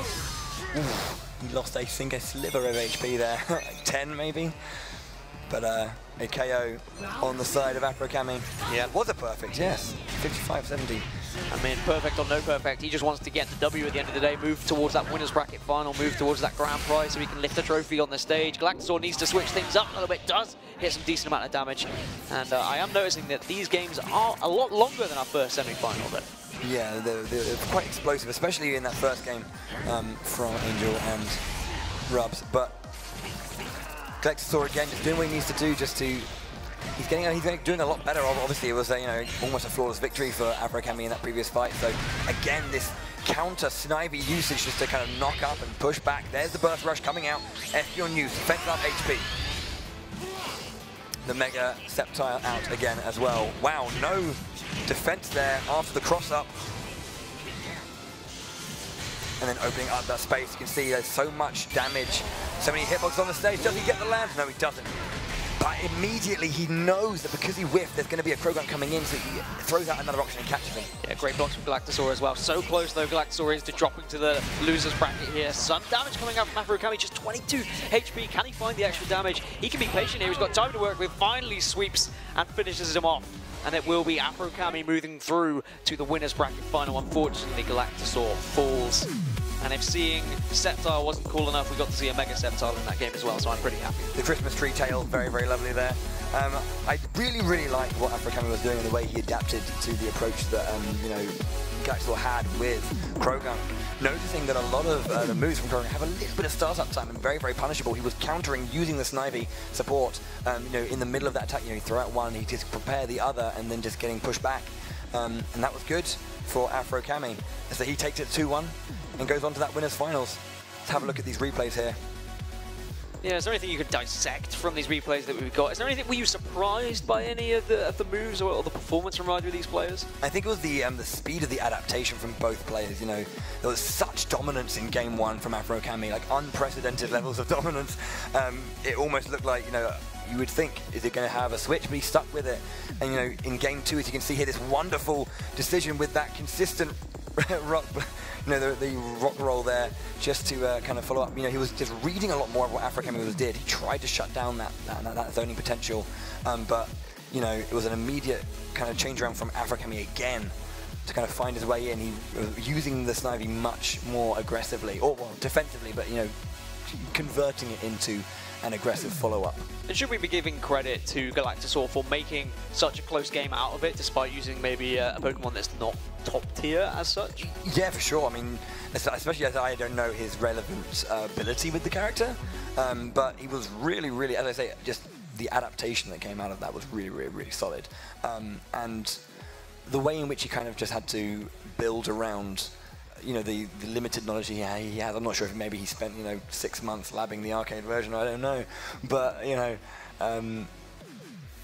Ooh, he lost, I think, a sliver of HP there. Like 10 maybe. But a KO on the side of Afro Kami. Yeah, it was a perfect, yes. 55-70. I mean, perfect or no perfect, he just wants to get the W at the end of the day, move towards that winner's bracket final, move towards that grand prize so he can lift a trophy on the stage. Galactosaur needs to switch things up a little bit, does hit some decent amount of damage. And I am noticing that these games are a lot longer than our first semi-final, though. Yeah, they're quite explosive, especially in that first game from Angel and Rubs. But Galactosaur again just doing what he needs to do just to... He's doing a lot better. Obviously, it was you know, almost a flawless victory for Afro Kami in that previous fight. So again, this counter Snivy usage just to kind of knock up and push back. There's the burst rush coming out. Espeon use, defense up HP. The Mega Sceptile out again as well. Wow, no defense there after the cross up. And then opening up that space, you can see there's so much damage. So many hitboxes on the stage. Does he get the land? No, he doesn't. But immediately he knows that because he whiffed, there's going to be a Krogunk coming in, so he throws out another option and catches him. Yeah, great blocks from Galactosaur as well. So close, though, Galactosaur is to dropping to the loser's bracket here. Some damage coming out from Afro Kami, just 22 HP. Can he find the extra damage? He can be patient here. He's got time to work with. Finally sweeps and finishes him off. And it will be Afro Kami moving through to the winner's bracket final. Unfortunately, Galactosaur falls. And if seeing Sceptile wasn't cool enough, we got to see a Mega Sceptile in that game as well, so I'm pretty happy. The Christmas tree tail, very, very lovely there. I really, really liked what Afro Kami was doing and the way he adapted to the approach that, you know, Galactosaur had with Krogunk. Noticing that a lot of the moves from Krogunk have a little bit of startup time and very, very punishable. He was countering using the Snivy support, you know, in the middle of that attack. You know, he throw out one, he just prepare the other, and then just getting pushed back. And that was good for Afro Kami. So he takes it 2-1 and goes on to that winner's finals. Let's have a look at these replays here. Yeah, is there anything you could dissect from these replays that we've got? Is there anything, were you surprised by any of the moves or the performance from either of these players? I think it was the speed of the adaptation from both players. You know, there was such dominance in game 1 from Afro Kami, like unprecedented levels of dominance. It almost looked like, you know, you would think, is it going to have a switch? But he stuck with it. And, you know, in game 2, as you can see here, this wonderful decision with that consistent rock, you know, the rock roll there, just to kind of follow up. You know, he was just reading a lot more of what Afro Kami did. He tried to shut down that zoning potential, but, you know, it was an immediate kind of change around from Afro Kami again to kind of find his way in. He was using the Snivy much more aggressively, or well, defensively, but, you know, converting it into an aggressive follow-up. And should we be giving credit to Galactosaur for making such a close game out of it, despite using maybe a Pokemon that's not top tier as such? Yeah, for sure. I mean, especially as I don't know his relevant ability with the character, but he was really, really, as I say, just the adaptation that came out of that was really, really, really solid. And the way in which he kind of just had to build around, you know, the limited knowledge he has. I'm not sure if maybe he spent, you know, 6 months labbing the arcade version. I don't know, but you know,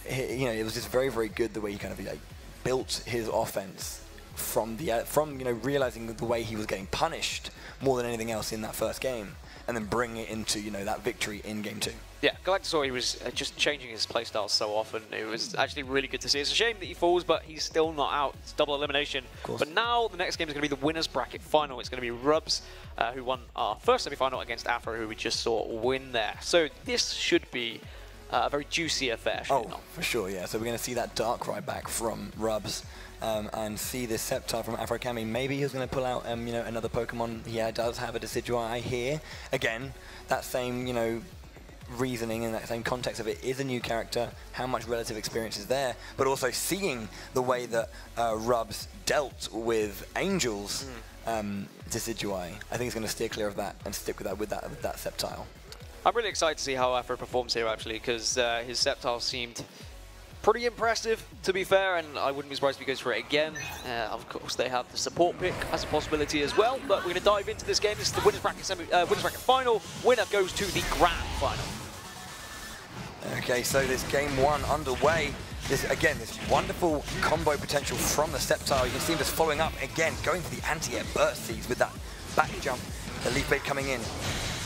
it was just very, very good the way he kind of like built his offense from you know, realizing the way he was getting punished more than anything else in that first game, and then bring it into, you know, that victory in game 2. Yeah, Galactosaur, he was just changing his playstyle so often. It was actually really good to see. It's a shame that he falls, but he's still not out. It's double elimination. But now the next game is going to be the winners bracket final. It's going to be Rubs, who won our first semi-final against Afro, who we just saw win there. So this should be a very juicy affair, should it not? For sure, yeah. So we're going to see that Darkrai back from Rubs. And see this Sceptile from Afro Kami. Maybe he's going to pull out, you know, another Pokemon. He does have a Decidueye here. Again, that same, you know, reasoning in that same context of it is a new character, how much relative experience is there, but also seeing the way that Rubs dealt with Angel's Decidueye. I think he's going to steer clear of that and stick with that Sceptile. I'm really excited to see how Afro performs here, actually, because his Sceptile seemed pretty impressive, to be fair, and I wouldn't be surprised if he goes for it again. Of course, they have the support pick as a possibility as well, but we're going to dive into this game. This is the winners bracket final. Winner goes to the grand final. Okay, so this game 1 underway. This wonderful combo potential from the Sceptile. You can see him just following up again, going for the anti-air burst seeds with that back jump, the Leaf Blade coming in.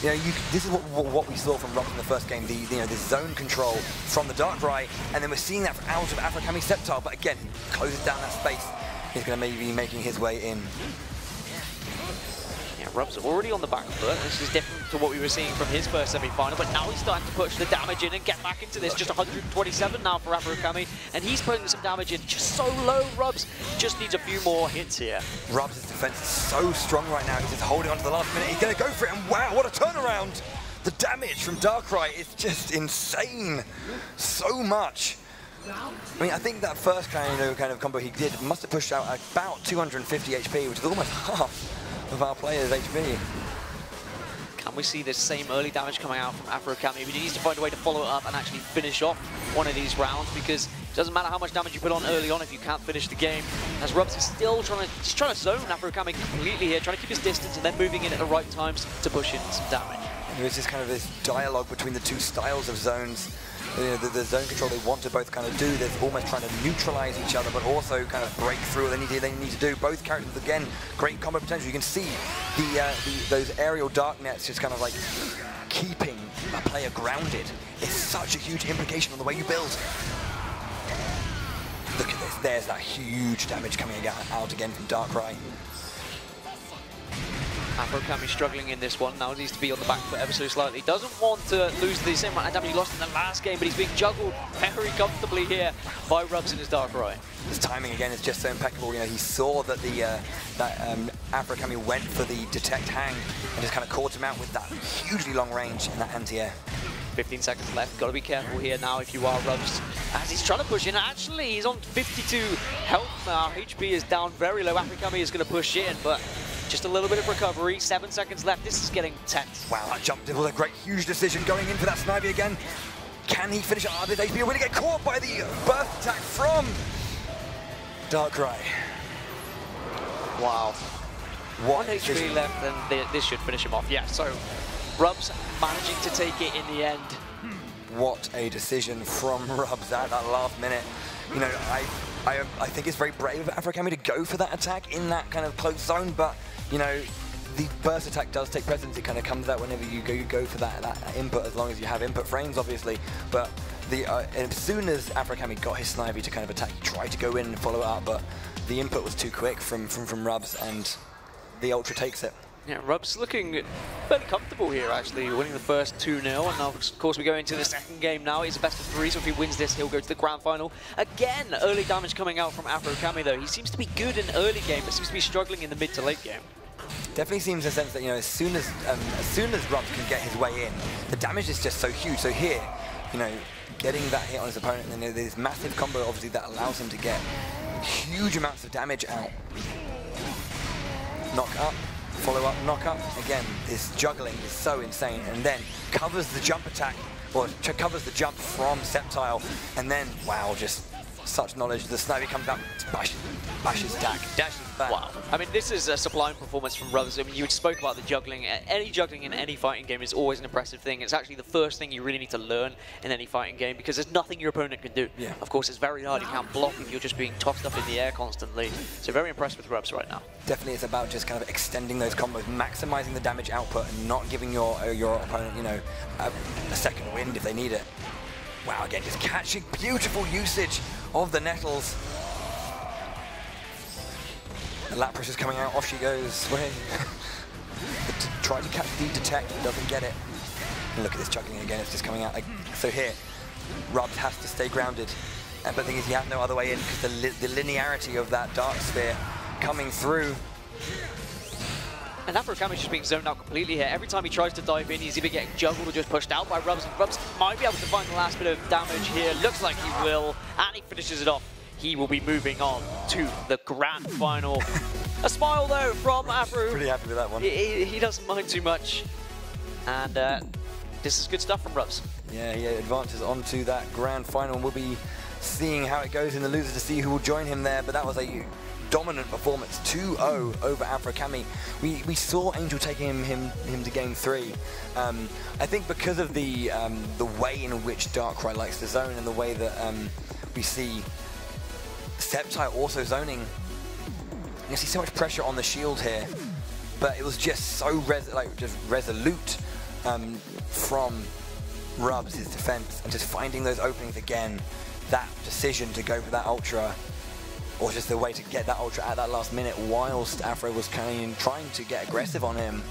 You know, this is what we saw from Rock in the first game, the zone control from the Darkrai, and then we're seeing that out of Afro Kami Sceptile, but again, closes down that space. He's going to maybe be making his way in. Yeah, Rubs already on the back foot. This is different to what we were seeing from his first semi-final, but now he's starting to push the damage in and get back into this. Just 127 now for Afro Kami, and he's putting some damage in just so low. Rubs just needs a few more hits here. Rubs' defense is so strong right now. He's just holding on to the last minute. He's going to go for it, and wow, what a turnaround! The damage from Darkrai is just insane. So much. I mean, I think that first kind of combo he did must have pushed out about 250 HP, which is almost half of our players' HP. Can we see this same early damage coming out from Afro Kami? But he needs to find a way to follow it up and actually finish off one of these rounds, because it doesn't matter how much damage you put on early on if you can't finish the game. As Rubs is still trying to zone Afro Kami completely here, trying to keep his distance and then moving in at the right times to push in some damage. There's just kind of this dialogue between the two styles of zones. You know, the zone control they want to both kind of do. They're almost trying to neutralize each other, but also kind of break through what they need to do. Both characters, again, great combo potential. You can see those aerial dark nets just kind of like keeping a player grounded. It's such a huge implication on the way you build. Look at this. There's that huge damage coming out again from Darkrai. Afro Kami struggling in this one, now needs to be on the back foot ever so slightly. Doesn't want to lose the same amount of damage he lost in the last game, but he's being juggled very comfortably here by Rubs in his Darkrai. His timing again is just so impeccable. You know, he saw that Afro Kami went for the detect hang and just kind of caught him out with that hugely long range and that anti-air. 15 seconds left. Got to be careful here now if you are Rubs, as he's trying to push in. Actually, he's on 52 health now. HP is down very low. Afro Kami is going to push in, but just a little bit of recovery. 7 seconds left. This is getting tense. Wow, that jump was a great, huge decision going in for that Snivy again. Can he finish it? This HP will get caught by the burst attack from Darkrai. Wow. 1 HP left, and this should finish him off. Yeah, so Rubs managing to take it in the end. What a decision from Rubs at that last minute. You know, I think it's very brave of Afrokami to go for that attack in that kind of close zone, but, you know, the burst attack does take precedence. It kind of comes out whenever you go for that input, as long as you have input frames, obviously. But as soon as Afrokami got his Snivy to kind of attack, he tried to go in and follow it up, but the input was too quick from Rubs, and the Ultra takes it. Yeah, Rubs looking fairly comfortable here, actually, winning the first 2-0, and now, of course, we go into the second game now. It's a best of 3, so if he wins this, he'll go to the grand final. Again, early damage coming out from Afrokami, though. He seems to be good in early game, but seems to be struggling in the mid to late game. Definitely seems in a sense that, you know, as soon as Rubs can get his way in, the damage is just so huge. So here, you know, getting that hit on his opponent, and then there's massive combo, obviously, that allows him to get huge amounts of damage out. Knock up. Follow up, knock up. Again, this juggling is so insane, and then covers the jump attack, or covers the jump from Sceptile, and then, wow, just such knowledge. The Snivy comes out, bashes Dak, dashes back. Wow. I mean, this is a sublime performance from Rubs. I mean, you spoke about the juggling. Any juggling in any fighting game is always an impressive thing. It's actually the first thing you really need to learn in any fighting game, because there's nothing your opponent can do. Yeah. Of course, it's very hard. You can't block if you're just being tossed up in the air constantly. So very impressed with Rubs right now. Definitely, it's about just kind of extending those combos, maximizing the damage output, and not giving your opponent, you know, a second wind if they need it. Wow, again, just catching beautiful usage of the Nettles. The Lapras is coming out, off she goes. Try to catch the detect, doesn't get it. And look at this juggling again, it's just coming out. So here, Rubs has to stay grounded. But the thing is, he has no other way in, because the linearity of that Dark Sphere coming through. And Afrokami is just being zoned out completely here. Every time he tries to dive in, he's either getting juggled or just pushed out by Rubs. And Rubs might be able to find the last bit of damage here. Looks like he will, and he finishes it off. He will be moving on to the grand final. A smile, though, from Afro. Pretty happy with that one. He doesn't mind too much. And this is good stuff from Rubs. Yeah, he advances on to that grand final. We'll be seeing how it goes in the losers to see who will join him there. But that was a dominant performance, 2-0 over Afrokami. We saw Angel taking him to game 3. I think because of the way in which Darkrai likes the zone, and the way that we see Sceptile also zoning. You see so much pressure on the shield here, but it was just so resolute from Rubs, his defense, and just finding those openings again. That decision to go for that Ultra, or just the way to get that Ultra at that last minute whilst Afro was kind of trying to get aggressive on him,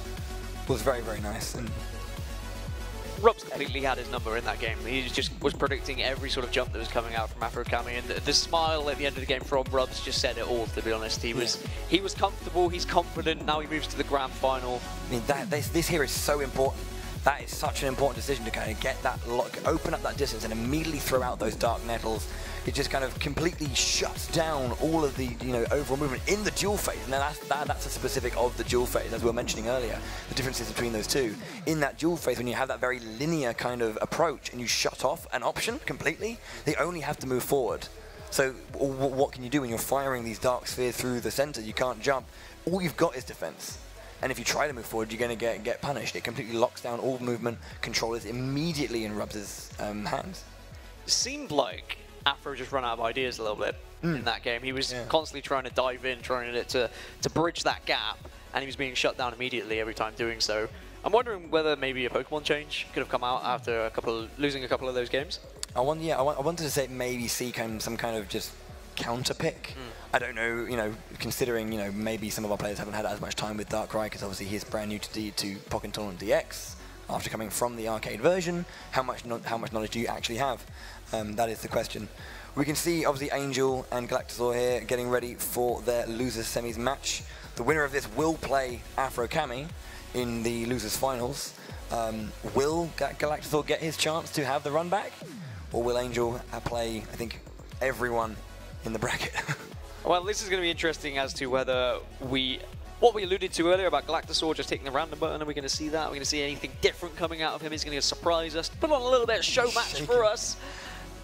was very, very nice. And Rubs completely had his number in that game. He just was predicting every sort of jump that was coming out from Afrokami, and the smile at the end of the game from Rubs just said it all, to be honest. He was comfortable, he's confident, now he moves to the grand final. I mean, this here is so important. That is such an important decision to kind of get that lock, open up that distance, and immediately throw out those Dark Nettles. It just kind of completely shuts down all of the overall movement in the dual phase. And that's a specific of the dual phase, as we were mentioning earlier. The differences between those two. In that dual phase, when you have that very linear kind of approach and you shut off an option completely, they only have to move forward. So what can you do when you're firing these Dark Spheres through the center? You can't jump. All you've got is defense. And if you try to move forward, you're going to get punished. It completely locks down all movement. Control is immediately in Rubs' hands. It seemed like Afro just ran out of ideas a little bit in that game. He was constantly trying to dive in, trying to bridge that gap, and he was being shut down immediately every time doing so. I'm wondering whether maybe a Pokemon change could have come out after losing a couple of those games. I wanted to say maybe see some kind of just counter pick. I don't know, considering, maybe some of our players haven't had as much time with Darkrai, because obviously he's brand new to Pokken Tournament DX after coming from the arcade version. How much knowledge do you actually have? That is the question. We can see obviously Angel and Galactosaur here getting ready for their losers semis match. The winner of this will play Afrokami in the losers finals. Will Galactosaur get his chance to have the run back, or will Angel play, I think, everyone in the bracket? Well, this is going to be interesting as to whether what we alluded to earlier about Galactosaur just taking the random button. Are we going to see that? Are we going to see anything different coming out of him? He's going to surprise us, put on a little bit of show match for us.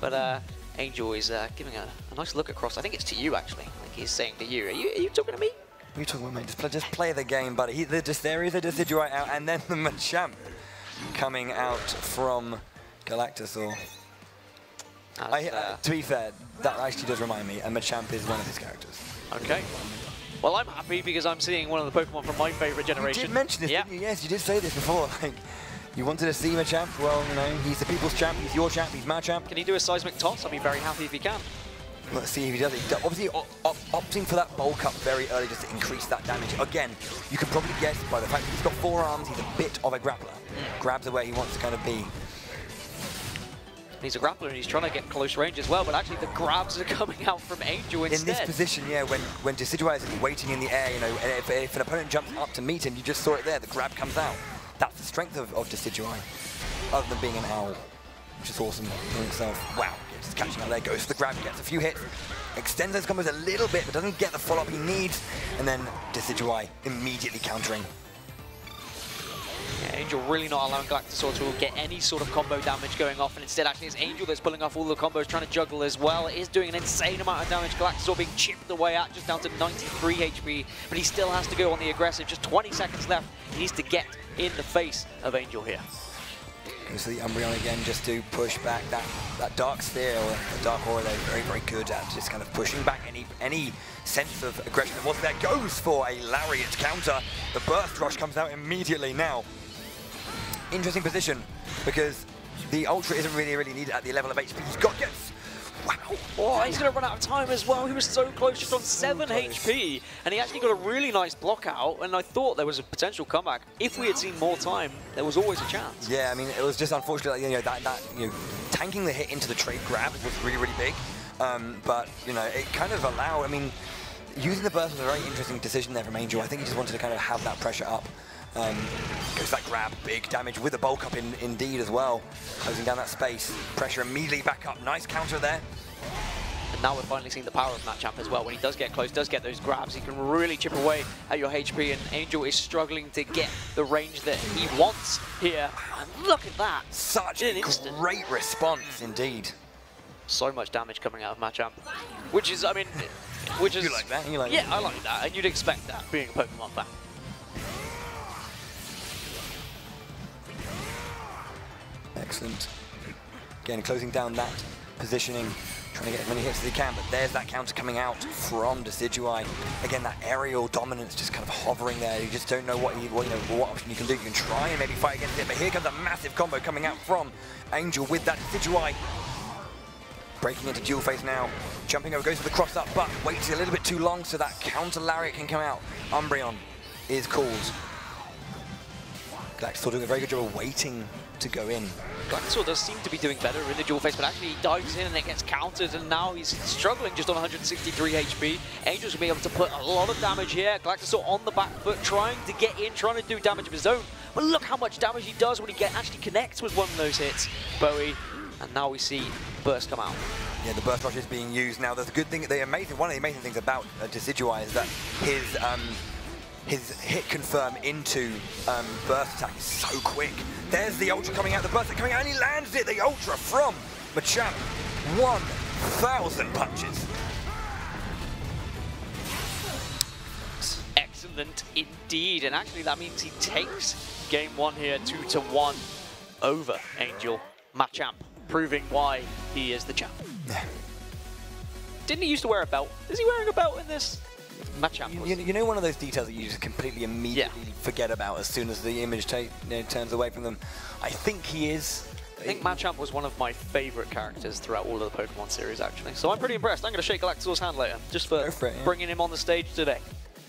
But Angel is giving a nice look across. I think it's to you, actually. I think he's saying to you. Are you talking to me? What are you talking about, mate? Just play the game, buddy. There is a Decidueye out, and then the Machamp. coming out from Galactosaur. To be fair, that actually does remind me, and Machamp is one of his characters. Okay. Well, I'm happy because I'm seeing one of the Pokemon from my favorite generation. You did mention this, didn't you? Yes, you did say this before. Like, you wanted to see Machamp. Well, you know, he's the people's champ, he's your champ, he's my champ. Can he do a seismic toss? I'll be very happy if he can. Let's see if he does it. Obviously, opting for that bulk up very early just to increase that damage. Again, you can probably guess by the fact that he's got 4 arms, he's a bit of a grappler. Grabs are where he wants to kind of be. He's a grappler and he's trying to get close range as well, but actually the grabs are coming out from Angel instead. In this position, yeah, when Decidueye is waiting in the air, you know, and if an opponent jumps up to meet him, you just saw it there, the grab comes out. That's the strength of Decidueye, other than being an owl, which is awesome in itself. Wow, just catching out there, goes for the grab, gets a few hits, extends those combos a little bit, but doesn't get the follow-up he needs, and then Decidueye immediately countering. Yeah, Angel really not allowing Galactosaur to get any sort of combo damage going off, and instead actually it's Angel that's pulling off all the combos, trying to juggle as well. It is doing an insane amount of damage. Galactosaur being chipped away at, just down to 93 HP, but he still has to go on the aggressive. Just 20 seconds left. He needs to get in the face of Angel here. Goes for the Umbreon again just to push back that Dark Sphere, or the Dark Aura. They're very, very good at just kind of pushing back any sense of aggression that was there. Goes for a Lariat counter. The Burst Rush comes out immediately now. Interesting position, because the Ultra isn't really needed at the level of HP he's got. Yes! Wow! Oh, he's going to run out of time as well. He was so close, just on 7 HP, and he actually got a really nice block out, and I thought there was a potential comeback. If we had seen more time, there was always a chance. Yeah, I mean, it was just unfortunate, you know, that tanking the hit into the trade grab was really big, but, you know, it kind of allowed, I mean, using the burst was a very interesting decision there from Angel. I think he just wanted to kind of have that pressure up. Goes that grab, big damage with the bulk up indeed as well. Closing down that space, pressure immediately back up. Nice counter there. And now we're finally seeing the power of Machamp as well. When he does get close, does get those grabs, he can really chip away at your HP, and Angel is struggling to get the range that he wants here. And look at that. Such a great response indeed. So much damage coming out of Machamp, which is, I mean, which is... You like that? You like that? I like that, and you'd expect that being a Pokemon fan. Excellent. Again, closing down that positioning, trying to get as many hits as he can, but there's that counter coming out from Decidueye. Again, that aerial dominance just kind of hovering there. You just don't know what option you can do. You can try and maybe fight against it, but here comes a massive combo coming out from Angel with that Decidueye. Breaking into dual face now, jumping over, goes for the cross up, but waits a little bit too long so that counter Lariat can come out. Umbreon is called. Galactosaur doing a very good job of waiting to go in. Galactosaur does seem to be doing better in the dual face, but actually he dives in and it gets countered, and now he's struggling just on 163 HP. Angel's going to be able to put a lot of damage here. Galactosaur on the back foot, trying to get in, trying to do damage of his own. But look how much damage he does when he actually connects with one of those hits. Bowie, and now we see Burst come out. Yeah, the Burst Rush is being used now. There's a good thing, one of the amazing things about Decidueye is that his hit confirm into burst attack is so quick. There's the Ultra coming out, the burst coming out, and he lands it! The Ultra from Machamp. 1,000 punches. Excellent indeed, and actually that means he takes game 1 here 2-1 over Angel Machamp, proving why he is the champ. Didn't he used to wear a belt? Is he wearing a belt in this? Machamp was. You know, one of those details that you just completely immediately forget about as soon as the image turns away from them. I think he is. I think Machamp was one of my favorite characters throughout all of the Pokemon series, actually. So I'm pretty impressed. I'm going to shake Galactosaur's hand later, just for bringing him on the stage today.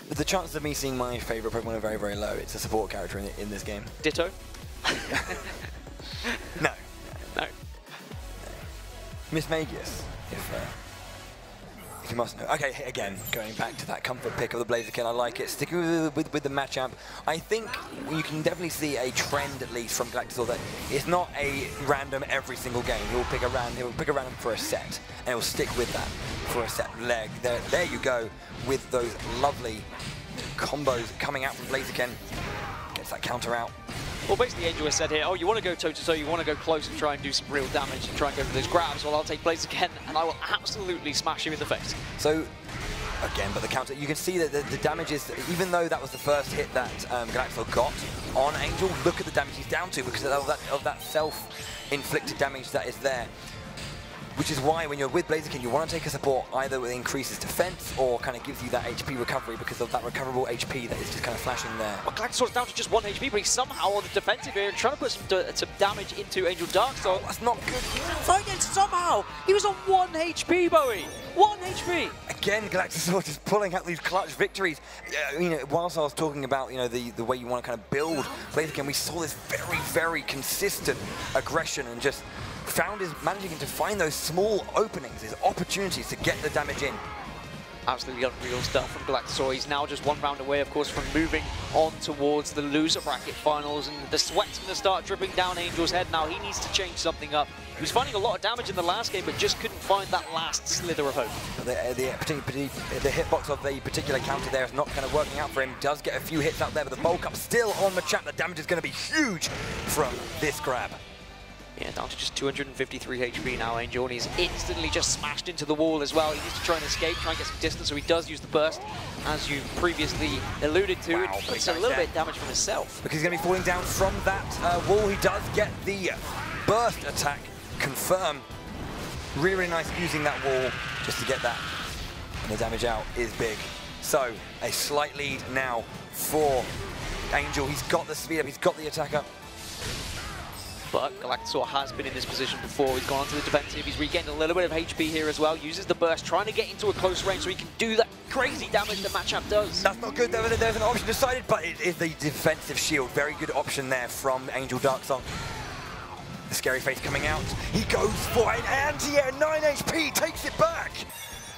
But the chances of me seeing my favorite Pokemon are very, very low. It's a support character in this game. Ditto? No. No. Miss Magius, if you must know. Okay, again, going back to that comfort pick of the Blaziken, I like it. Sticking with the Machamp, I think you can definitely see a trend, at least from Galactosaur, that it's not a random every single game. He'll pick a random for a set, and he'll stick with that for a set leg. There you go, with those lovely combos coming out from Blaziken. Gets that counter out. Well, basically, Angel has said here, oh, you want to go toe-to-toe, you want to go close and try and do some real damage and try and go for those grabs, well, I'll take Blaziken and I will absolutely smash him in the face. So, again, but the counter, you can see that the damage is, even though that was the first hit that Galactor got on Angel, look at the damage he's down to because of that self-inflicted damage that is there. Which is why when you're with Blaziken, you want to take a support either with increases defense or kind of gives you that HP recovery because of that recoverable HP that is just kind of flashing there. Well, Galactor's down to just 1 HP, but he's somehow on the defensive here and trying to put some damage into Angel Darksong. That's not good. Fighting somehow! He was on 1 HP, Bowie! 1 HP! Again, Galactosaur just pulling out these clutch victories. You know, whilst I was talking about, you know, the way you want to kind of build Blaziken, we saw this very, very consistent aggression and just managing to find those small openings, these opportunities to get the damage in. Absolutely unreal stuff from Galactosaur. He's now just 1 round away, of course, from moving on towards the loser bracket finals, and the sweat's going to start dripping down Angel's head now. He needs to change something up. He was finding a lot of damage in the last game, but just couldn't find that last slither of hope. The hitbox of the particular counter there is not kind of working out for him. Does get a few hits out there, but the bulk up still on Machamp. The damage is going to be huge from this grab. Yeah, down to just 253 HP now, Angel, and he's instantly just smashed into the wall as well. He needs to try and escape, try and get some distance, so he does use the burst, as you previously alluded to. Wow, it puts a little bit of damage from himself. Because he's going to be falling down from that wall. He does get the burst attack confirmed. Really, really nice using that wall just to get that. And the damage out is big. So, a slight lead now for Angel. He's got the speed up, he's got the attack up. But Galactosaur has been in this position before. He's gone onto the defensive. He's regained a little bit of HP here as well. Uses the burst, trying to get into a close range so he can do that crazy damage that Machamp does. That's not good. There's an option decided, but it is the defensive shield. Very good option there from Angel Darksong. The scary face coming out. He goes for an anti-air. 9 HP, takes it back.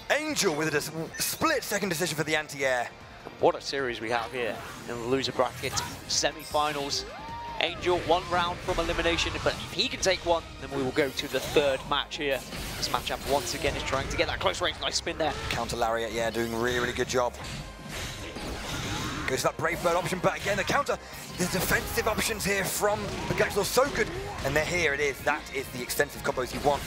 Angel with a split-second decision for the anti-air. What a series we have here in the loser bracket semi-finals. Angel 1 round from elimination, but if he can take 1, then we will go to the 3rd match here. This Machamp once again is trying to get that close range. Nice spin there. Counter lariat, yeah, doing a really, really good job. Goes to that Brave Bird option, but again, the counter, the defensive options here from the Galactosaur so good. And there, here it is. That is the extensive combos you want.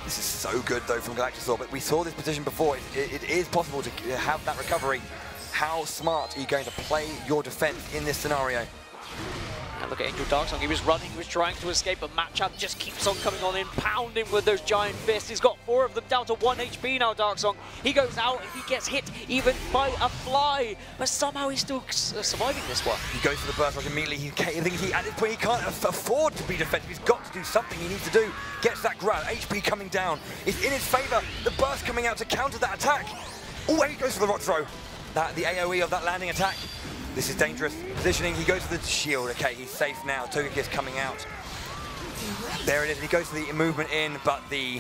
This is so good, though, from Galactosaur, but we saw this position before. It is possible to have that recovery. How smart are you going to play your defense in this scenario? And look at Angel Darksong. He was running, he was trying to escape, but Machamp just keeps on coming on in, pounding with those giant fists. He's got 4 of them down to 1 HP now, Darksong. He goes out and he gets hit even by a fly, but somehow he's still surviving this one. He goes for the burst rush immediately. At this point, he can't afford to be defensive. He's got to do something. He needs to do. Gets that grab. HP coming down. It's in his favor. The burst coming out to counter that attack. Oh, he goes for the rock throw. The AoE of that landing attack. This is dangerous. Positioning, he goes for the shield. Okay, he's safe now. Togekiss coming out. There it is. He goes for the movement in, but the...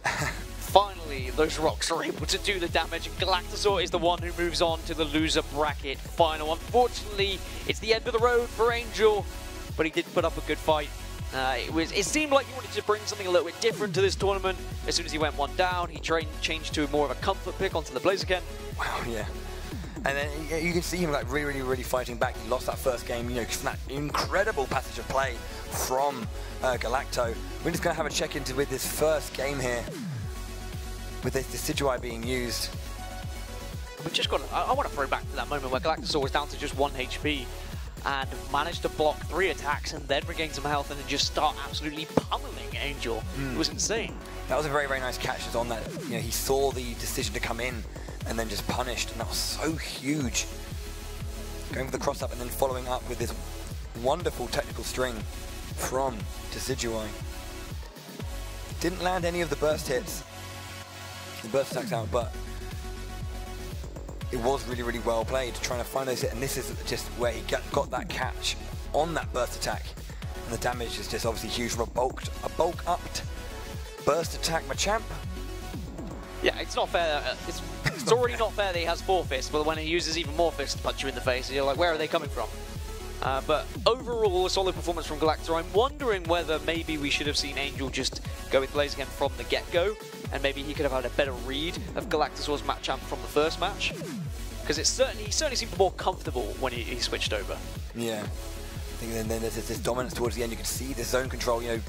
Finally, those rocks are able to do the damage. Galactosaur is the one who moves on to the loser bracket final. Unfortunately, it's the end of the road for Angel, but he did put up a good fight. It seemed like he wanted to bring something a little bit different to this tournament. As soon as he went 1 down, he changed to more of a comfort pick onto the Blaziken. Wow, yeah. And then you can see him like really fighting back. He lost that first game, you know, that incredible passage of play from Galacto. We're just going to have a check into with this first game here, with this Decidueye being used. We've just got. I want to throw back to that moment where Galactosaur was down to just 1 HP. And managed to block 3 attacks and then regain some health and then just start absolutely pummeling Angel. It was insane. That was a very nice catch on that. You know, he saw the decision to come in and then just punished, and that was so huge. Going for the cross up and then following up with this wonderful technical string from Decidueye. Didn't land any of the burst hits. The burst attacks out, but it was really well played, trying to find those hits, and this is just where he got that catch on that burst attack. And the damage is just obviously huge from a bulk-upped burst attack Machamp. Yeah, it's not fair. It's already not fair that he has 4 fists, but when he uses even more fists to punch you in the face, you're like, where are they coming from? But overall, a solid performance from Galactor. I'm wondering whether maybe we should have seen Angel just go with Blaziken from the get-go, and maybe he could have had a better read of Galactosaur's Machamp from the first match. Because he certainly seemed more comfortable when he switched over. Yeah. I think then there's this dominance towards the end. You can see the zone control, you know,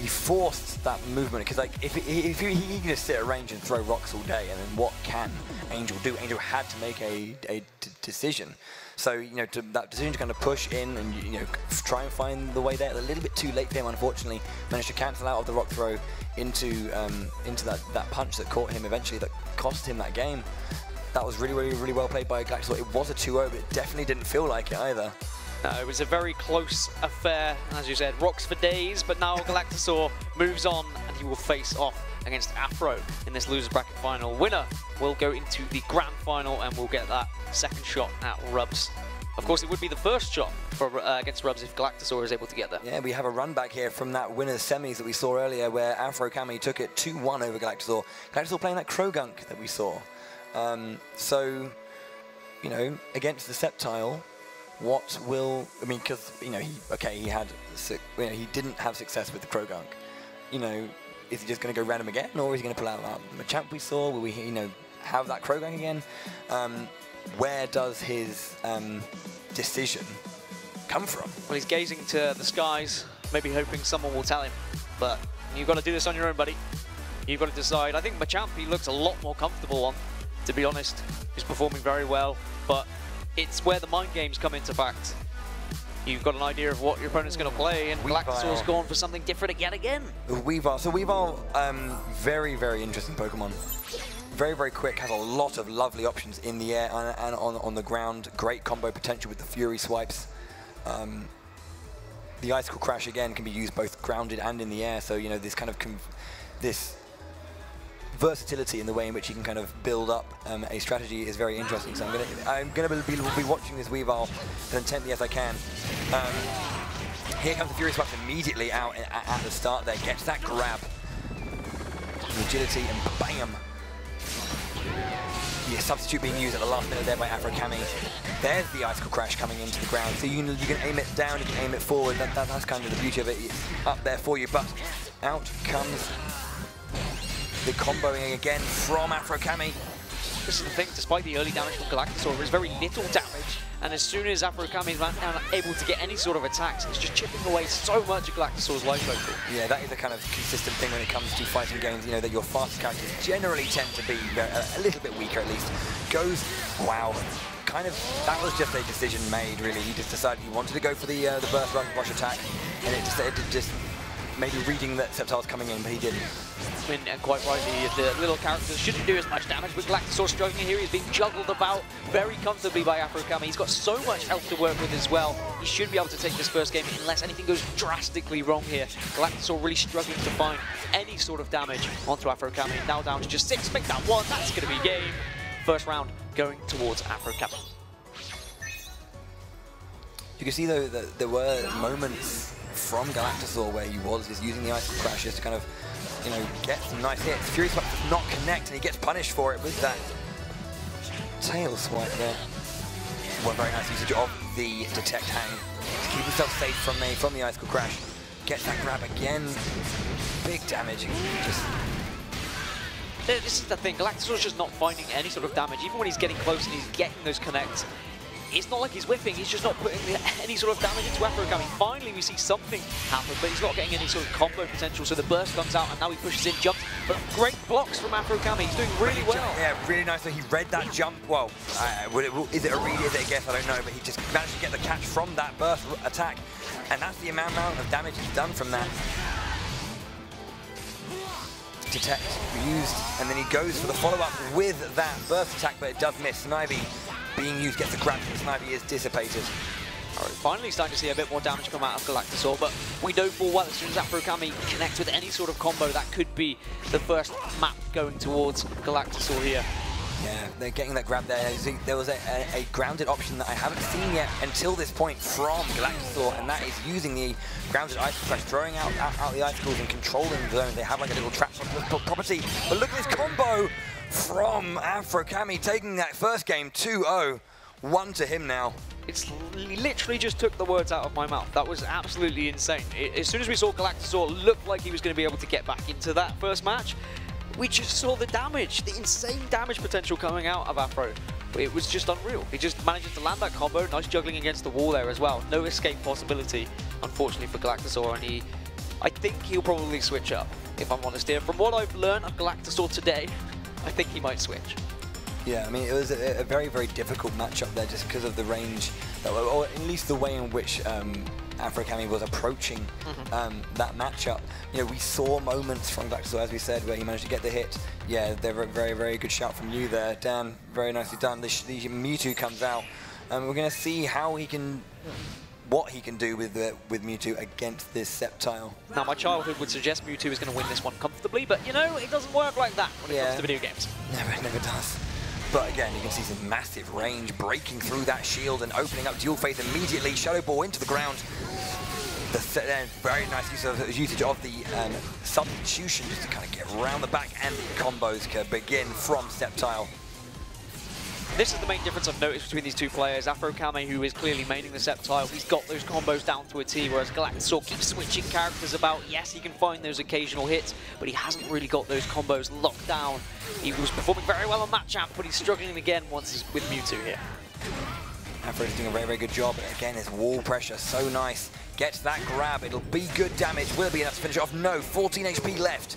he forced that movement, because like if he can just sit at range and throw rocks all day, and then what can Angel do? Angel had to make a decision. So, you know, that decision to kind of push in and, you know, try and find the way there. A little bit too late for him, unfortunately. Managed to cancel out of the rock throw into that punch that caught him eventually, that cost him that game. That was really well played by Galactus. It was a 2-0, but it definitely didn't feel like it either. No, it was a very close affair, as you said, rocks for days, but now Galactusaur moves on and he will face off against Afro in this loser's bracket final. Winner will go into the grand final and will get that second shot at Rubs. Of course, it would be the first shot for, against Rubs if Galactusaur is able to get there. Yeah, we have a run back here from that winner's semis that we saw earlier, where Afro Kami took it 2-1 over Galactusaur. Galactusaur playing that Krogunk that we saw. So, you know, against the Sceptile, what will, I mean, because, you know, he didn't have success with the Krogunk. You know, is he just going to go random again, or is he going to pull out the champ we saw? Will we, you know, have that Krogunk again? Where does his decision come from? Well, he's gazing to the skies, maybe hoping someone will tell him. But you've got to do this on your own, buddy. You've got to decide. I think Machamp he looks a lot more comfortable on, to be honest. He's performing very well, but it's where the mind games come into fact. You've got an idea of what your opponent's going to play, and Galactusaur's gone for something different yet again. Weavile. So Weavile, very interesting Pokemon. Very quick, has a lot of lovely options in the air and on the ground. Great combo potential with the Fury swipes. The Icicle Crash again can be used both grounded and in the air. So, you know, this kind of this versatility in the way in which he can kind of build up a strategy is very interesting. So I'm gonna be watching this Weavile as intently as I can. Here comes the Fury Swipe immediately out at the start there. Gets that grab, agility, and bam! Yeah, substitute being used at the last minute there by Afro Kami. There's the Icicle Crash coming into the ground. So you can aim it down, you can aim it forward. That's kind of the beauty of it. It's up there for you, but out comes the comboing again from Afro Kami. This is the thing, despite the early damage from Galactusaur, there's very little damage, and as soon as Afro Kami is able to get any sort of attacks, it's just chipping away so much of Galactusaur's life total. Yeah, that is a kind of consistent thing when it comes to fighting games, you know, that your fastest characters generally tend to be a little bit weaker at least. Goes, wow, kind of, that was just a decision made, really. He just decided he wanted to go for the burst rush attack, and it just maybe reading that Sceptile's coming in, but he didn't. I mean, and quite rightly, the little characters shouldn't do as much damage, but Galactusaur struggling here. He's being juggled about very comfortably by Afro Kami. He's got so much health to work with as well. He should be able to take this first game unless anything goes drastically wrong here. Galactusaur really struggling to find any sort of damage onto Afro Kami. Now down to just 6, make that 1. That's going to be game. First round going towards Afro Kami. You can see, though, that there were moments from Galactusaur where he was just using the Icicle Crashes to kind of, you know, get some nice hits. Fury Swipe does not connect, and he gets punished for it with that tail swipe there. One very nice usage of the Detect Hang to keep himself safe from the Icicle Crash. Gets that grab again. Big damage. This is the thing, Galactusaur's just not finding any sort of damage. Even when he's getting close and he's getting those connects, it's not like he's whiffing, he's just not putting any sort of damage into Afro Kami. Finally, we see something happen, but he's not getting any sort of combo potential, so the burst comes out, and now he pushes in, jumps. But great blocks from Afro Kami, he's doing really well. Yeah, really nice that he read that jump. Well, is it a read, is it a guess, I don't know, but he just managed to get the catch from that burst attack, and that's the amount of damage he's done from that. Detect, used, and then he goes for the follow-up with that burst attack, but it does miss. Snivy being used, gets the grab, and Snivy is dissipated. All right, finally starting to see a bit more damage come out of Galactusaur, but we know full well as soon as Afro Kami connects with any sort of combo, that could be the first map going towards Galactusaur here. Yeah, they're getting that grab there. There was a grounded option that I haven't seen yet until this point from Galactusaur, and that is using the grounded Icicle Crash, throwing out the icicles and controlling the zone. They have like a little trap property, but look at this combo from Afro Kami, taking that first game 2-0. 1 to him now. It's literally just took the words out of my mouth. That was absolutely insane. As soon as we saw Galactusaur look like he was going to be able to get back into that first match, we just saw the damage, the insane damage potential coming out of Afro. It was just unreal. He just managed to land that combo, nice juggling against the wall there as well. No escape possibility, unfortunately, for Galactusaur, and he I think he'll probably switch up, if I'm honest here. From what I've learned of Galactasaur today, I think he might switch. Yeah, I mean, it was a very, very difficult matchup there just because of the range, or at least the way in which Afrokami was approaching that matchup. You know, we saw moments from Galactasaur, as we said, where he managed to get the hit. Yeah, they're a very, very good shout from you there, Dan. Very nicely done. The Mewtwo comes out, and we're going to see how he can, what he can do with Mewtwo against this Sceptile. Now, my childhood would suggest Mewtwo is going to win this one comfortably, but you know, it doesn't work like that when it comes to video games. Never does. But again, you can see some massive range breaking through that shield and opening up Dual Faith immediately. Shadow Ball into the ground. Very nice usage of the substitution just to kind of get around the back, and the combos can begin from Sceptile. This is the main difference I've noticed between these two players. Afrokami, who is clearly maining the Sceptile, he's got those combos down to a T, whereas Galactasaur keeps switching characters about. Yes, he can find those occasional hits, but he hasn't really got those combos locked down. He was performing very well on that champ, but he's struggling again once he's with Mewtwo here. Afro's doing a very, very good job. Again, his wall pressure, so nice. Gets that grab, it'll be good damage. Will it be enough to finish it off? No, 14 HP left.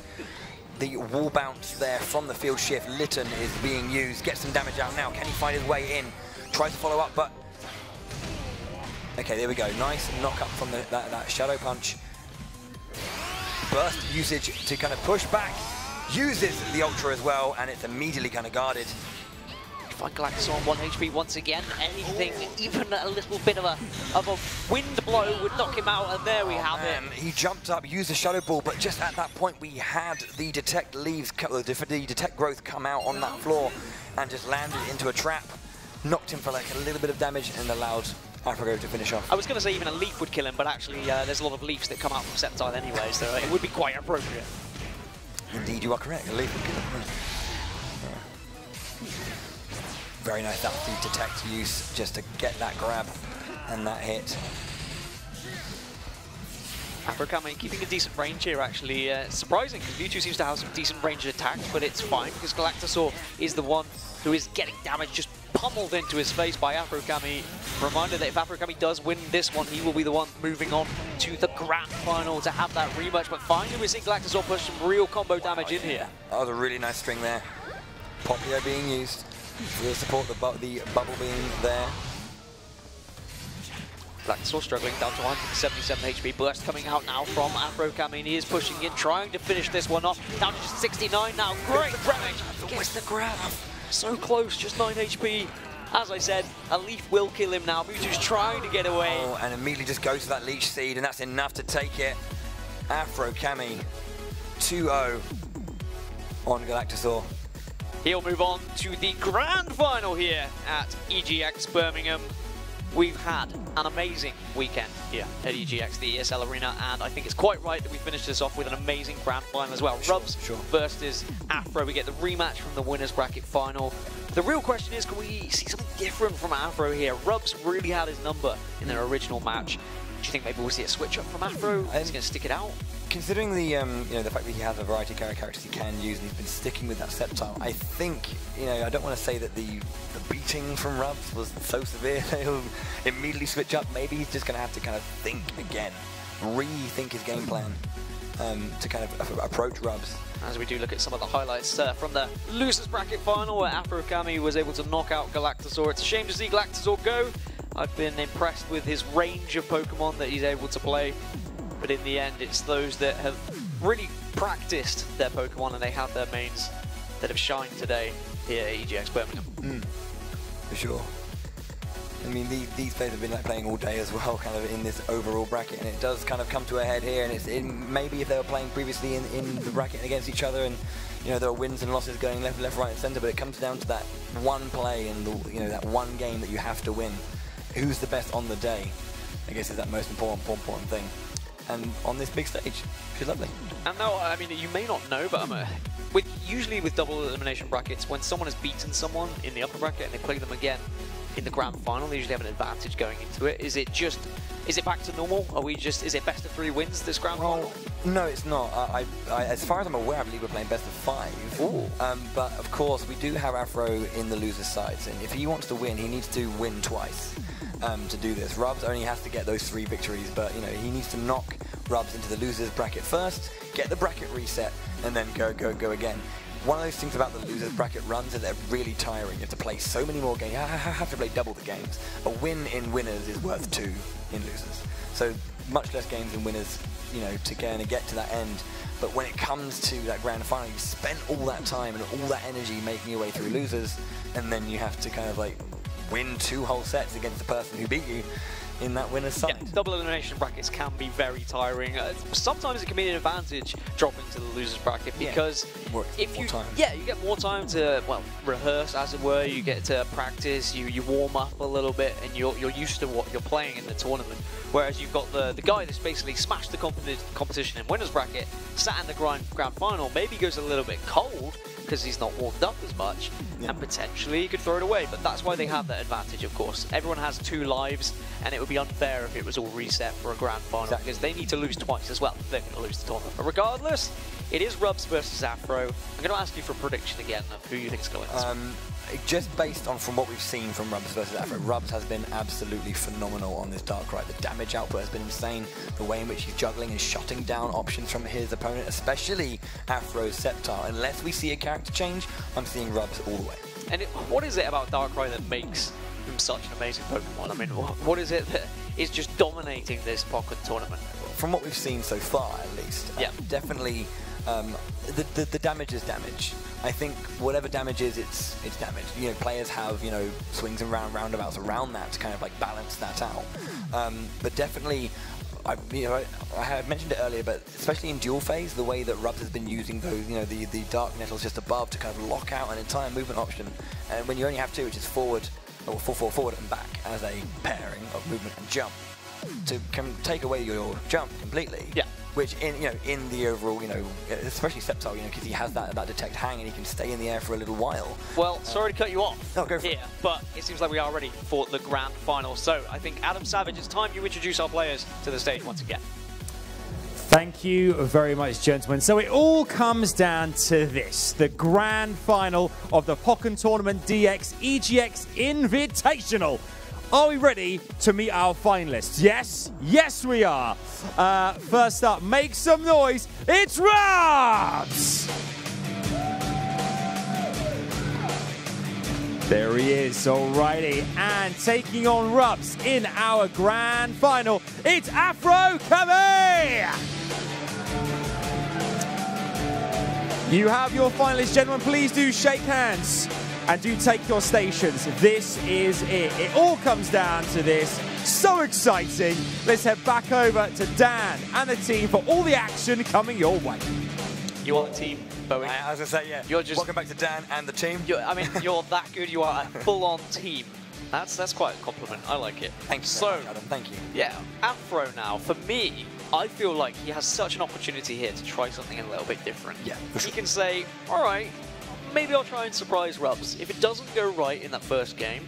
The wall bounce there from the field shift. Litten is being used. Gets some damage out now. Can he find his way in? Tries to follow up, but... Okay, there we go. Nice knock up from that Shadow Punch. Burst usage to kind of push back. Uses the Ultra as well, and it's immediately kind of guarded. Find Galactasaur on 1 HP once again. Anything, even a little bit of a wind blow would knock him out, and there we have it. He jumped up, used the Shadow Ball, but just at that point we had the Detect Leaves, the Detect Growth come out on that floor and just landed into a trap. Knocked him for like a little bit of damage and allowed Afro to finish off. I was going to say even a leaf would kill him, but actually there's a lot of leaves that come out from Sceptile anyway, so it would be quite appropriate. Indeed, you are correct. A leaf would kill him. Very nice, that was the Detect use just to get that grab and that hit. Afrokami keeping a decent range here, actually. Surprising, because Mewtwo seems to have some decent ranged attacks, but it's fine, because Galactasaur is the one who is getting damage just pummeled into his face by Afrokami. Reminder that if Afrokami does win this one, he will be the one moving on to the grand final to have that rematch. But finally, we're seeing Galactasaur push some real combo damage in here. That was a really nice string there. Popio being used. We'll support the bubble being there. Galactasaur struggling down to 177 HP. Burst coming out now from Afrokami, and he is pushing in, trying to finish this one off. Down to just 69 now. Great damage. Gets the grab. So close, just 9 HP. As I said, a leaf will kill him now. Mewtwo's trying to get away. Oh, and immediately just goes to that Leech Seed, and that's enough to take it. Afrokami 2-0 on Galactasaur. He'll move on to the grand final here at EGX Birmingham. We've had an amazing weekend here at EGX, the ESL Arena, and I think it's quite right that we finish this off with an amazing grand final as well. Rubs versus Afro. We get the rematch from the winners bracket final. The real question is, can we see something different from Afro here? Rubs really had his number in their original match. Do you think maybe we'll see a switch up from Afro? Is he going to stick it out? Considering the you know, the fact that he has a variety of characters he can use, and he's been sticking with that Sceptile, I think, you know, I don't want to say that the beating from Rubs was so severe that he'll immediately switch up. Maybe he's just going to have to kind of think again, rethink his game plan to kind of approach Rubs. As we do look at some of the highlights from the losers bracket final, where Afrokami was able to knock out Galactasaur. It's a shame to see Galactasaur go. I've been impressed with his range of Pokemon that he's able to play. But in the end, it's those that have really practiced their Pokemon and they have their mains that have shined today here at EGX Birmingham. For sure. I mean, these players have been like playing all day as well, kind of in this overall bracket, and it does kind of come to a head here. And it's maybe if they were playing previously in the bracket against each other, and you know there are wins and losses going left, right, and centre, but it comes down to that one play and you know that one game that you have to win. Who's the best on the day? I guess is that most important thing. And on this big stage, she's lovely. And now, I mean, you may not know, but usually with double elimination brackets, when someone has beaten someone in the upper bracket and they play them again in the grand final, they usually have an advantage going into it. Is it back to normal? Is it best of 3 wins this grand final? No, it's not. As far as I'm aware, I believe we're playing best of 5. Ooh. But of course, we do have Afro in the loser's sides, and if he wants to win, he needs to win twice to do this. Rubs only has to get those 3 victories, but you know he needs to knock Rubs into the losers bracket first, get the bracket reset, and then go again. One of those things about the losers bracket runs is they're really tiring. You have to play so many more games. You have to play double the games. A win in winners is worth 2 in losers. So much less games in winners, you know, to kind of get to that end. But when it comes to that grand final, you spend all that time and all that energy making your way through losers, and then you have to kind of like win 2 whole sets against the person who beat you in that winner's side. Yeah, double elimination brackets can be very tiring. Sometimes it can be an advantage dropping to the losers bracket because if you you get more time to rehearse, as it were. You get to practice, you warm up a little bit, and you're used to what you're playing in the tournament. Whereas you've got the guy that's basically smashed the competition in winners bracket, sat in the grand final, maybe goes a little bit cold because he's not warmed up as much, and potentially he could throw it away. But that's why they have that advantage, of course. Everyone has 2 lives, and it would be unfair if it was all reset for a grand final, because they need to lose twice as well if they're going to lose the tournament. But regardless, it is Rubs versus Afro. I'm going to ask you for a prediction again of who you think is going to win. Just based on from what we've seen from Rubs versus Afro, Rubs has been absolutely phenomenal on this Darkrai. The damage output has been insane. The way in which he's juggling and shutting down options from his opponent, especially Afro's Sceptile. Unless we see a character change, I'm seeing Rubs all the way. And what is it about Darkrai that makes him such an amazing Pokemon? I mean, what is it that is just dominating this Pokken tournament? From what we've seen so far, at least, definitely the damage is damage. I think whatever damage is, it's damage. You know, players have, you know, swings and roundabouts around that to kind of like balance that out. But definitely, I had mentioned it earlier, but especially in dual phase, the way that Rubs has been using those, you know, the dark nettles just above to kind of lock out an entire movement option. And when you only have 2, which is forward, or forward and back as a pairing of movement and jump, to take away your jump completely. Yeah. Which in the overall, you know, especially Sceptile, you know, because he has that detect hang and he can stay in the air for a little while. Well, sorry to cut you off go for here, but it seems like we are ready for the grand final. So I think Adam Savage, it's time you introduce our players to the stage once again. Thank you very much, gentlemen. So it all comes down to this, the grand final of the Pokken Tournament DX EGX Invitational. Are we ready to meet our finalists? Yes? Yes, we are. First up, make some noise. It's Rubs! There he is, alrighty. And taking on Rubs in our grand final, it's Afro Kami! You have your finalists, gentlemen. Please do shake hands. And do take your stations. This is it. It all comes down to this. So exciting. Let's head back over to Dan and the team for all the action coming your way. You are the team, Bowie. I was going to say, yeah. You're just, welcome back to Dan and the team. I mean, you're that good. You are a full-on team. That's quite a compliment. I like it. Thank you so much, Adam. Thank you. Yeah, Afro now, for me, I feel like he has such an opportunity here to try something a little bit different. Yeah, for sure. He can say, all right, maybe I'll try and surprise Rubs. If it doesn't go right in that first game,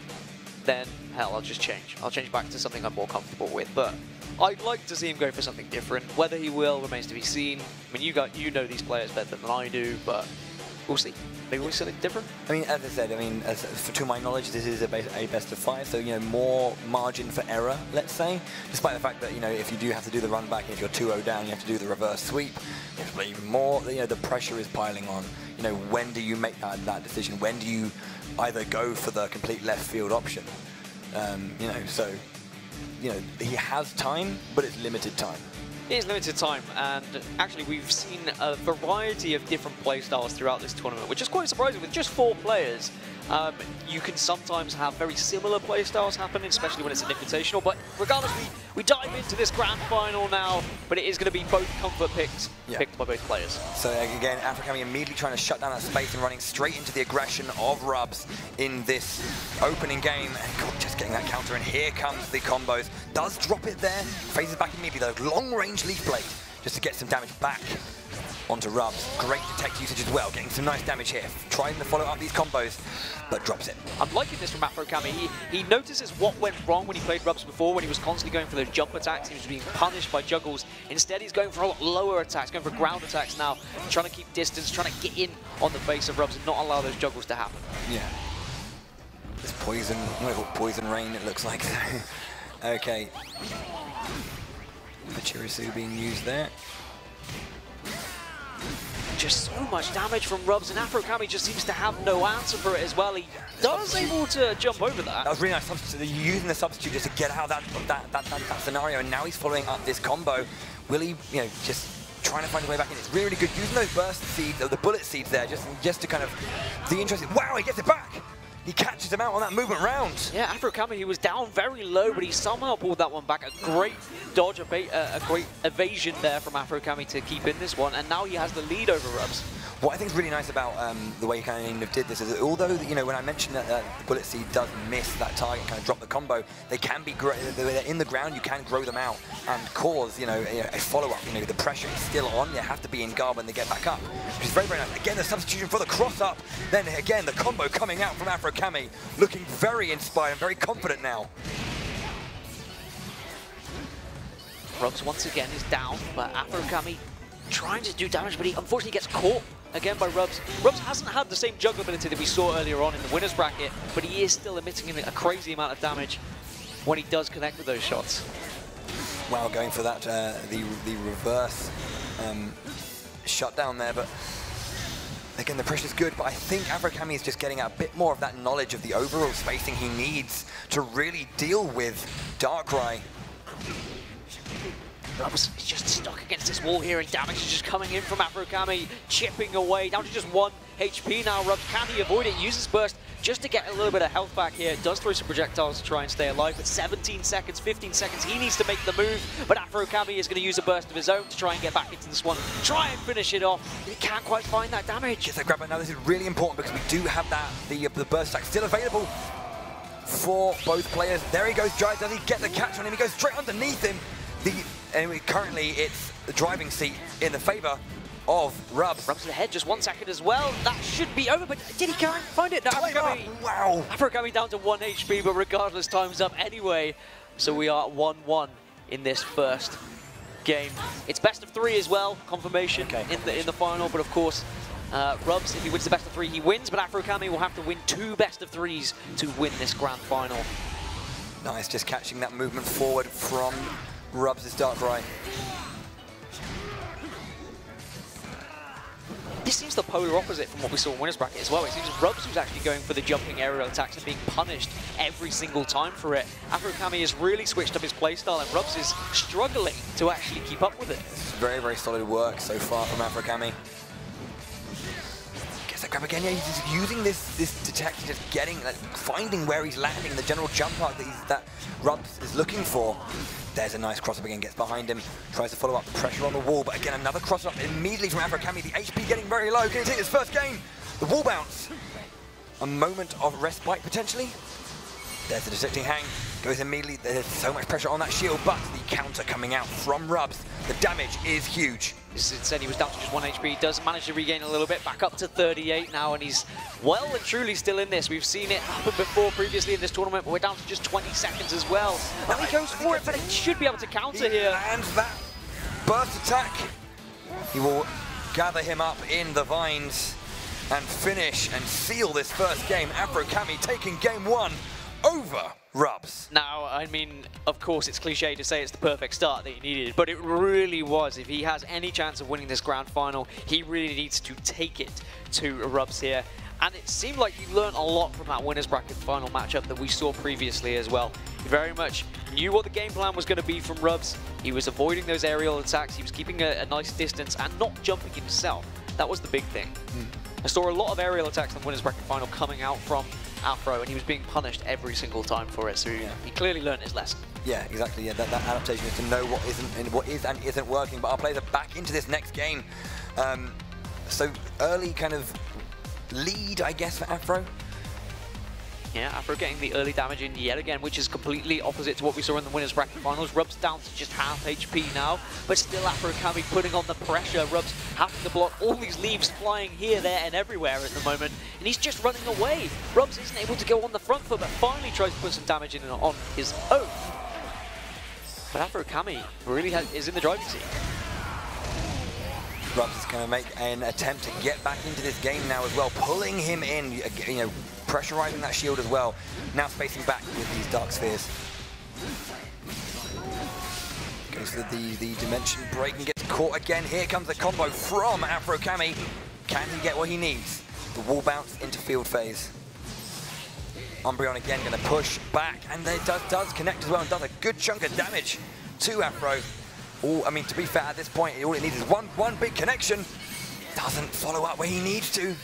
then hell, I'll just change. I'll change back to something I'm more comfortable with. But I'd like to see him go for something different. Whether he will remains to be seen. I mean, you know these players better than I do, but we'll see. Maybe we'll see something different. I mean, as I said, to my knowledge, this is a best of 5, so, you know, more margin for error, let's say. Despite the fact that, you know, if you do have to do the run back, if you're 2-0 down, you have to do the reverse sweep. Even more, you know, the pressure is piling on. You know, when do you make that decision? When do you either go for the complete left field option? You know, so, you know, he has time, but it's limited time. It is limited time, and actually we've seen a variety of different playstyles throughout this tournament, which is quite surprising. With just 4 players, you can sometimes have very similar playstyles happening, especially when it's an invitational. But regardless, we dive into this grand final now, but it is going to be both comfort picks picked by both players. So again, Afro Kami immediately trying to shut down that space and running straight into the aggression of Rubs in this opening game. And God, just getting that counter, and here comes the combos. Does drop it there, phases back immediately though. Long-range Leaf Blade just to get some damage back onto Rubs. Great detect usage as well, getting some nice damage here. Trying to follow up these combos, but drops it. I'm liking this from Afro Kami. He notices what went wrong when he played Rubs before, when he was constantly going for those jump attacks. He was being punished by juggles. Instead, he's going for a lot lower attacks, going for ground attacks now, trying to keep distance, trying to get in on the face of Rubs and not allow those juggles to happen. Yeah. This poison rain, it looks like. Okay. The Chirisu being used there. Just so much damage from Rubs, and Afro-Kami just seems to have no answer for it as well. He does able to jump over that. That was really nice substitute. Using the substitute just to get out of that scenario, and now he's following up this combo. Will he, you know, just trying to find a way back in? It's really good using those burst seeds, or the bullet seeds there, just to kind of the interesting. Wow, he gets it back. He catches him out on that movement round. Yeah, Afro-Kami, he was down very low, but he somehow pulled that one back. A great dodge, a great evasion there from Afro-Kami to keep in this one, and now he has the lead over Rubs. What I think is really nice about the way he kind of did this is that although, you know, when I mentioned that the bullet seed does miss that target, kind of drop the combo, they can be they're in the ground. You can grow them out and cause, you know, a follow-up. You know, the pressure is still on. They have to be in guard when they get back up, which is very, very nice. Again, the substitution for the cross-up. Then again, the combo coming out from Afro-Kami, looking very inspired and very confident now. Rubs once again is down, but Afro-Kami trying to do damage, but he unfortunately gets caught again by Rubs. Rubs hasn't had the same juggle ability that we saw earlier on in the winner's bracket, but he is still emitting a crazy amount of damage when he does connect with those shots. Wow, going for that, the reverse shutdown there, but again, the pressure's good, but I think Afro-Kami is just getting a bit more of that knowledge of the overall spacing he needs to really deal with Darkrai. Rubs is just stuck against this wall here, and damage is just coming in from Afro-Kami, chipping away, down to just 1 HP now. Rubs, can he avoid it? Uses burst just to get a little bit of health back here. Does throw some projectiles to try and stay alive, but 17 seconds, 15 seconds, he needs to make the move, but Afro-Kami is going to use a burst of his own to try and get back into this one, try and finish it off, but he can't quite find that damage. Gets that grab, but now this is really important because we do have that, the burst stack still available for both players. There he goes, Jai, does he get the catch on him? He goes straight underneath him. Anyway, currently it's the driving seat in the favor of Rubs. Rubs ahead, just 1 second as well. That should be over, but did he find it? No, wow. Afro-Kami down to 1 HP, but regardless, time's up anyway. So we are 1-1 in this first game. It's best of 3 as well, confirmation in the final, but of course, Rubs, if he wins the best of 3, he wins, but Afro-Kami will have to win 2 best of 3s to win this grand final. Nice, just catching that movement forward from Rubs' Darkrai. This seems the polar opposite from what we saw in winner's bracket as well. It seems Rubs was actually going for the jumping aerial attacks and being punished every single time for it. Afro-Kami has really switched up his playstyle, and Rubs is struggling to actually keep up with it. It's very, very solid work so far from Afro-Kami. Gets that grab again. Yeah, he's just using this detect, just getting, finding where he's landing, the general jump arc that Rubs is looking for. There's a nice cross-up again, gets behind him, tries to follow up the pressure on the wall, but again, another cross-up immediately from Afro-Kami. The HP getting very low. Can he take his first game? The wall bounce. A moment of respite, potentially. There's the detecting hang. Goes immediately. There's so much pressure on that shield, but the counter coming out from Rubs. The damage is huge. Said he was down to just 1 HP. He does manage to regain a little bit, back up to 38 now, and he's well and truly still in this. We've seen it happen before previously in this tournament, but we're down to just 20 seconds as well. And he goes for it, but he should be able to counter here. Lands that burst attack. He will gather him up in the vines and finish and seal this first game. Afro-Kami taking game 1 over Rubs. Now, I mean, of course, it's cliche to say it's the perfect start that he needed, but it really was. If he has any chance of winning this grand final, he really needs to take it to Rubs here. And it seemed like he learned a lot from that winner's bracket final matchup that we saw previously as well. He very much knew what the game plan was going to be from Rubs. He was avoiding those aerial attacks. He was keeping a nice distance and not jumping himself. That was the big thing. I saw a lot of aerial attacks in the winner's bracket final coming out from Afro, and he was being punished every single time for it, so he clearly learned his lesson. Yeah, exactly. Yeah, that adaptation is to know what is and isn't working. But our players are back into this next game. So early kind of lead, I guess, for Afro. Yeah, Afro getting the early damage in yet again, which is completely opposite to what we saw in the winner's bracket finals. Rubs down to just half HP now, but still Afro-Kami putting on the pressure. Rubs having to block all these leaves flying here, there, and everywhere at the moment, and he's just running away. Rubs isn't able to go on the front foot, but finally tries to put some damage in on his own. But Afro-Kami really is in the driving seat. Rubs is going to make an attempt to get back into this game now as well, pulling him in, you know, pressurizing that shield as well. Now spacing back with these Dark Spheres. Goes Goes for the dimension break and gets caught again. Here comes the combo from Afro Kami. Can he get what he needs? The wall bounce into field phase. Umbreon again going to push back, and it does connect as well and does a good chunk of damage to Afro. Oh, I mean, to be fair, at this point, all it needs is one big connection. Doesn't follow up where he needs to.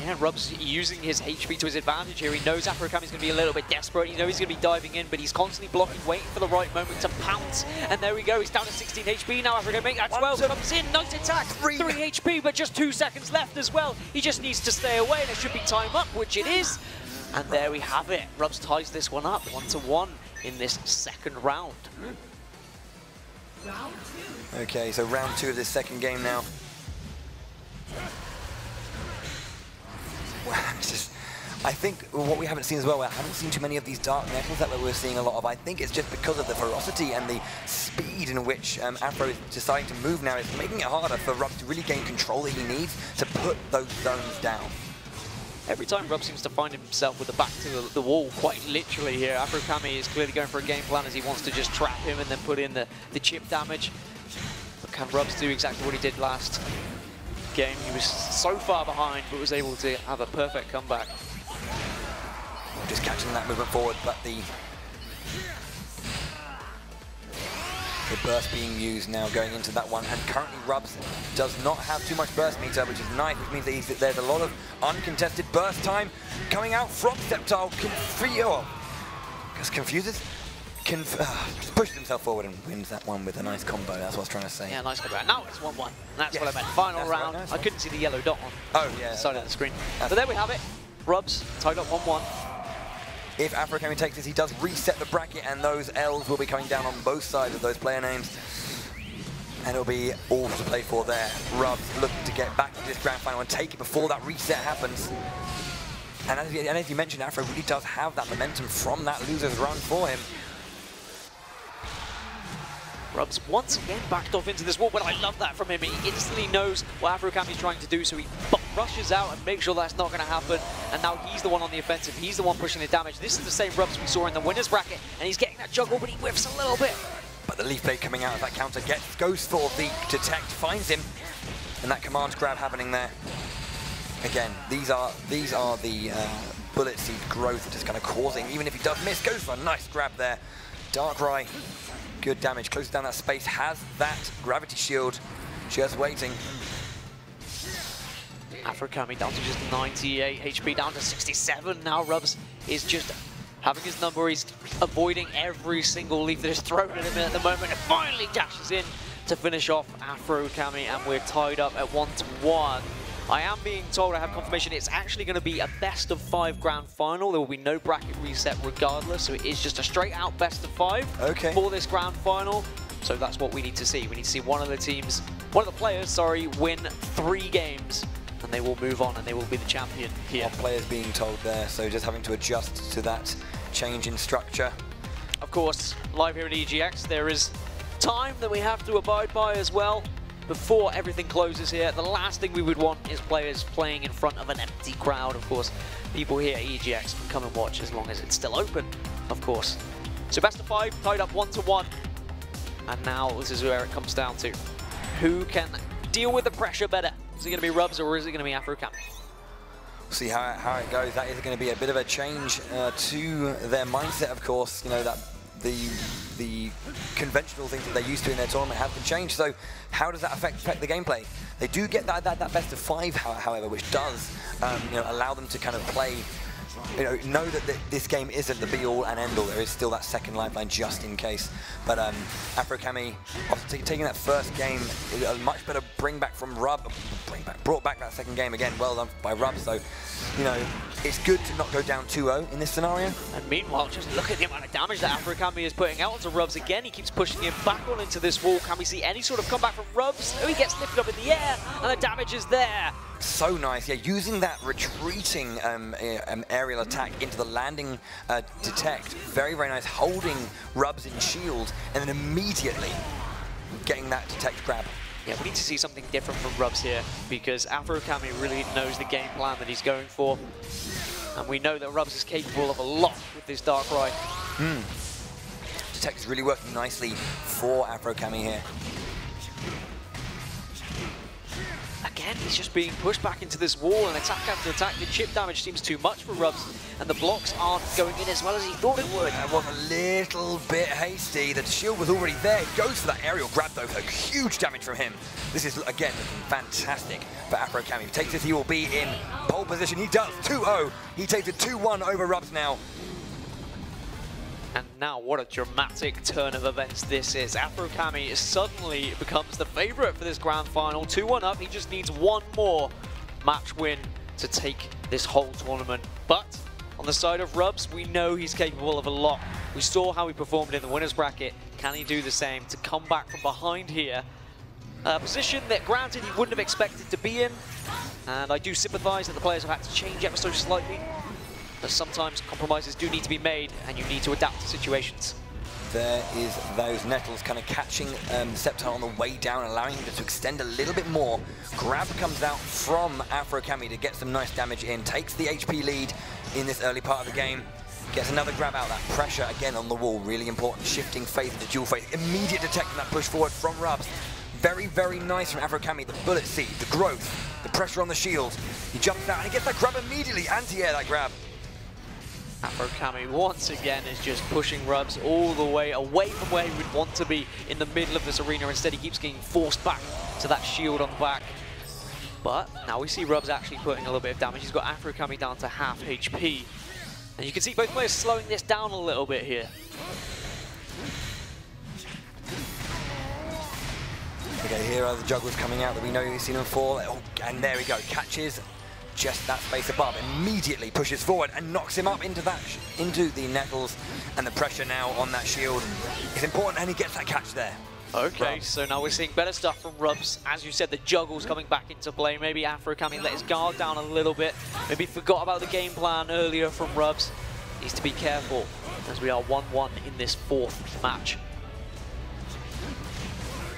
Yeah, Rub's using his HP to his advantage here. He knows Afro Kami's going to be a little bit desperate. He knows he's going to be diving in, but he's constantly blocking, waiting for the right moment to pounce. And there we go. He's down to 16 HP now. Afro Kami at 12 comes in. Nice attack. 3 HP, but just 2 seconds left as well. He just needs to stay away, and it should be time up, which it is. And there we have it. Rubs ties this one up 1-1 in this second round. Okay, so round 2 of this second game now. I think what we haven't seen as well, I haven't seen too many of these dark nettles that we're seeing a lot of. I think it's just because of the ferocity and the speed in which Afro is deciding to move now. It's making it harder for Rub to really gain control that he needs to put those zones down. Every time Rub seems to find himself with the back to the wall, quite literally here. Afro Kami is clearly going for a game plan as he wants to just trap him and then put in the chip damage. But can Rubs do exactly what he did last game? He was so far behind, but was able to have a perfect comeback. Just catching that movement forward, but the burst being used now going into that one, and currently Rubs does not have too much burst meter, which is nice, which means that there's a lot of uncontested burst time coming out from Sceptile. Confuses? Just pushes himself forward and wins that one with a nice combo. That's what I was trying to say. Yeah, nice combo. Now it's 1-1. That's what I meant. Final round. Right, nice I couldn't see the yellow dot on the side of the screen. But there we have it. Rubs tied up 1-1. If Afro Kami takes this, he does reset the bracket, and those L's will be coming down on both sides of those player names. And it'll be all to play for there. Rubs looking to get back to this grand final and take it before that reset happens. And as you mentioned, Afro really does have that momentum from that loser's run for him. Rubs once again backed off into this wall, but I love that from him. He instantly knows what Afro Kami is trying to do, so he rushes out and makes sure that's not going to happen. And now he's the one on the offensive. He's the one pushing the damage. This is the same Rubs we saw in the winner's bracket, and he's getting that juggle, but he whiffs a little bit. But the Leaf Blade coming out of that counter goes for the detect, finds him, and that command grab happening there. Again, these are the bullet seed growth that is kind of causing, even if he does miss, goes for a nice grab there. Darkrai, good damage, closes down that space, has that gravity shield, just waiting. Afro Kami down to just 98 HP, down to 67. Now Rubs is just having his number. He's avoiding every single leaf that is thrown at him at the moment, and finally dashes in to finish off Afro Kami, and we're tied up at 1-1. I am being told, I have confirmation, it's actually going to be a best-of-5 grand final. There will be no bracket reset regardless, so it is just a straight-out best-of-5 for this grand final. So that's what we need to see. We need to see one of the players, win 3 games, and they will move on, and they will be the champion here. Our players being told there, so just having to adjust to that change in structure. Of course, live here at EGX, there is time that we have to abide by as well. Before everything closes here, the last thing we would want is players playing in front of an empty crowd. Of course, people here at EGX can come and watch as long as it's still open, of course. So best of 5, tied up 1-1. And now this is where it comes down to. Who can deal with the pressure better? Is it going to be Rubs or is it going to be Afro Kami? We'll see how it goes. That is going to be a bit of a change to their mindset, of course. You know, that the conventional things that they're used to in their tournament have been changed. So how does that affect the gameplay? They do get that best of 5, however, which does allow them to kind of play, know that this game isn't the be-all and end-all. There is still that second lifeline just in case. But Afro Kami, after taking that first game, a much better bring back from Rub. Brought back that second game again. Well done by Rub. So, it's good to not go down 2-0 in this scenario. And meanwhile, just look at the amount of damage that Afro Kami is putting out onto Rubs again. He keeps pushing him back on into this wall. Can we see any sort of comeback from Rubs? Oh, he gets lifted up in the air, and the damage is there. So nice, yeah, using that retreating aerial attack into the landing detect. Very, very nice, holding Rubs in shield, and then immediately getting that detect grab. Yeah, we need to see something different from Rubs here, because Afro Kami really knows the game plan that he's going for. And we know that Rubs is capable of a lot with this Darkrai. Detect is really working nicely for Afro Cami here. Again, he's just being pushed back into this wall, and attack after attack. The chip damage seems too much for Rubs, and the blocks aren't going in as well as he thought it would. That was a little bit hasty. The shield was already there. He goes for that aerial grab, though, for huge damage from him. This is, again, looking fantastic for Afro Cami. If he takes this, he will be in pole position. He does, 2-0. He takes a 2-1 over Rubs now. And now, what a dramatic turn of events this is. Afro Cami suddenly becomes the favorite for this grand final. 2-1 up, he just needs one more match win to take this whole tournament. But on the side of Rubs, we know he's capable of a lot. We saw how he performed in the winner's bracket. Can he do the same to come back from behind here? A position that, granted, he wouldn't have expected to be in. And I do sympathize that the players have had to change ever so slightly. But sometimes compromises do need to be made, and you need to adapt to situations. There is those nettles kind of catching Sceptile on the way down, allowing him to extend a little bit more. Grab comes out from Afro Cami to get some nice damage in, takes the HP lead in this early part of the game. Gets another grab out, that pressure again on the wall, really important. Shifting phase to dual phase, immediate detecting that push forward from Rubs. Very, very nice from Afro Cami, the bullet seed, the growth, the pressure on the shield. He jumps out and he gets that grab immediately, anti-air that grab. Afro Cami once again is just pushing Rubs all the way away from where he would want to be in the middle of this arena. Instead, he keeps getting forced back to that shield on the back. But now we see Rubs actually putting a little bit of damage. He's got Afro Cami down to half HP. And you can see both players slowing this down a little bit here. Okay, here are the juggles coming out that we know you've seen them fall. Oh, and there we go, catches just that space above, immediately pushes forward and knocks him up into the nettles, and the pressure now on that shield is important, and he gets that catch there. Okay, Rubs. so now we're seeing better stuff from Rubs. As you said, the juggle's coming back into play. Maybe Afro Cami let his guard down a little bit. Maybe forgot about the game plan earlier from Rubs. Needs to be careful as we are 1-1 in this fourth match.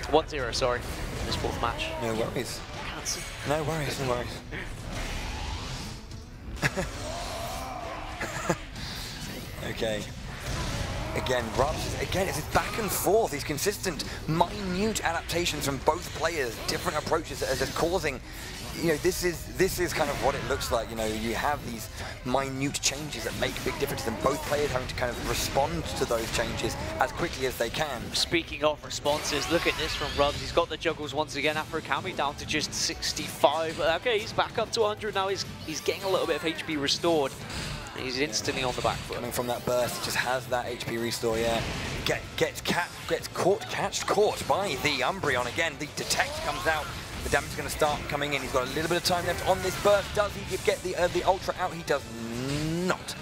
1-0, sorry, in this fourth match. No worries. Can't see. No worries, no worries. Okay. Again, Rubs, again, it's back and forth. These consistent, minute adaptations from both players, different approaches that are just causing, you know, this is kind of what it looks like. You know, you have these minute changes that make big differences, and both players having to kind of respond to those changes as quickly as they can. Speaking of responses, look at this from Rubs. He's got the juggles once again. Afro Cami down to just 65. Okay, he's back up to 100 now. He's getting a little bit of HP restored. He's instantly on the back foot. Coming from that burst, he just has that HP restore, yeah. Gets caught by the Umbreon again. The detect comes out. The damage is going to start coming in. He's got a little bit of time left on this burst. Does he get the Ultra out? He does not,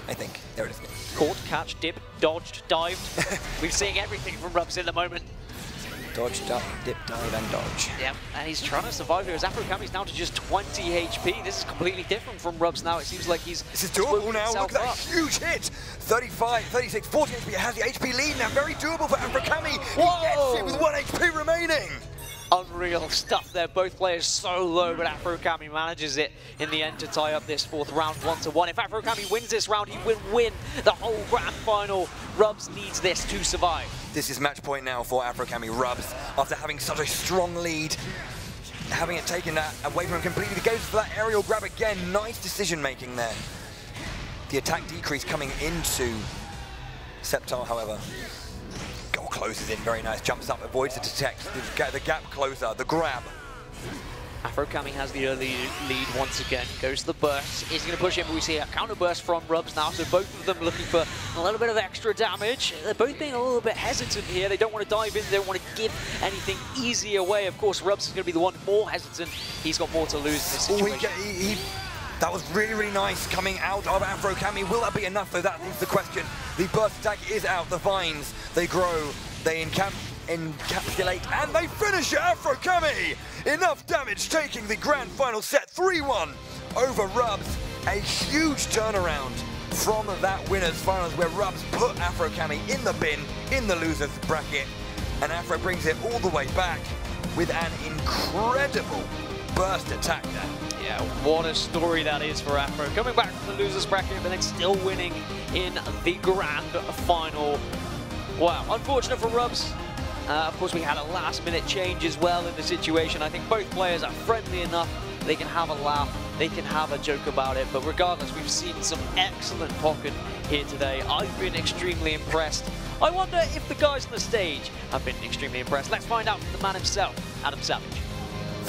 I think. There it is. Caught, catch, dip, dodged, dived. We're seeing everything from Rubs in the moment. Dodge, dip, dive, and dodge. Yeah, and he's trying to survive here as Afro Cami's down to just 20 HP. This is completely different from Rubs now. It seems like he's... This is doable now. Look at that huge hit. 35, 36, 40 HP. It has the HP lead now. Very doable for Afro Cami. He gets it with 1 HP remaining. Unreal stuff there. Both players so low, but Afro Cami manages it in the end to tie up this fourth round 1-1. If Afro Cami wins this round, he will win the whole grand final. Rubs needs this to survive. This is match point now for Afro Cami. Rubs, after having such a strong lead, having it taken away from him completely, goes for that aerial grab again. Nice decision making there. The attack decrease coming into Sceptile, however. Closes in, very nice, jumps up, avoids the detect, the gap closer, the grab. Afro Cami has the early lead once again, goes to the burst, is going to push him, but we see a counter burst from Rubs now, so both of them looking for a little bit of extra damage. They're both being a little bit hesitant here, they don't want to dive in, they don't want to give anything easy away. Of course, Rubs is going to be the one more hesitant, he's got more to lose in this situation. That was really, really nice coming out of Afro Cami. Will that be enough, though? That is the question. The burst attack is out. The vines, they grow, they encapsulate, and they finish it. Afro Cami! Enough damage, taking the grand final set 3-1 over Rubs. A huge turnaround from that winners finals, where Rubs put Afro Cami in the bin, in the losers bracket, and Afro brings it all the way back with an incredible burst attack there. Yeah, what a story that is for Afro. Coming back from the losers bracket, but then still winning in the grand final. Wow, unfortunate for Rubs. Of course, we had a last-minute change as well in the situation. I think both players are friendly enough. They can have a laugh, they can have a joke about it. But regardless, we've seen some excellent Pokken here today. I've been extremely impressed. I wonder if the guys on the stage have been extremely impressed. Let's find out from the man himself, Adam Savage.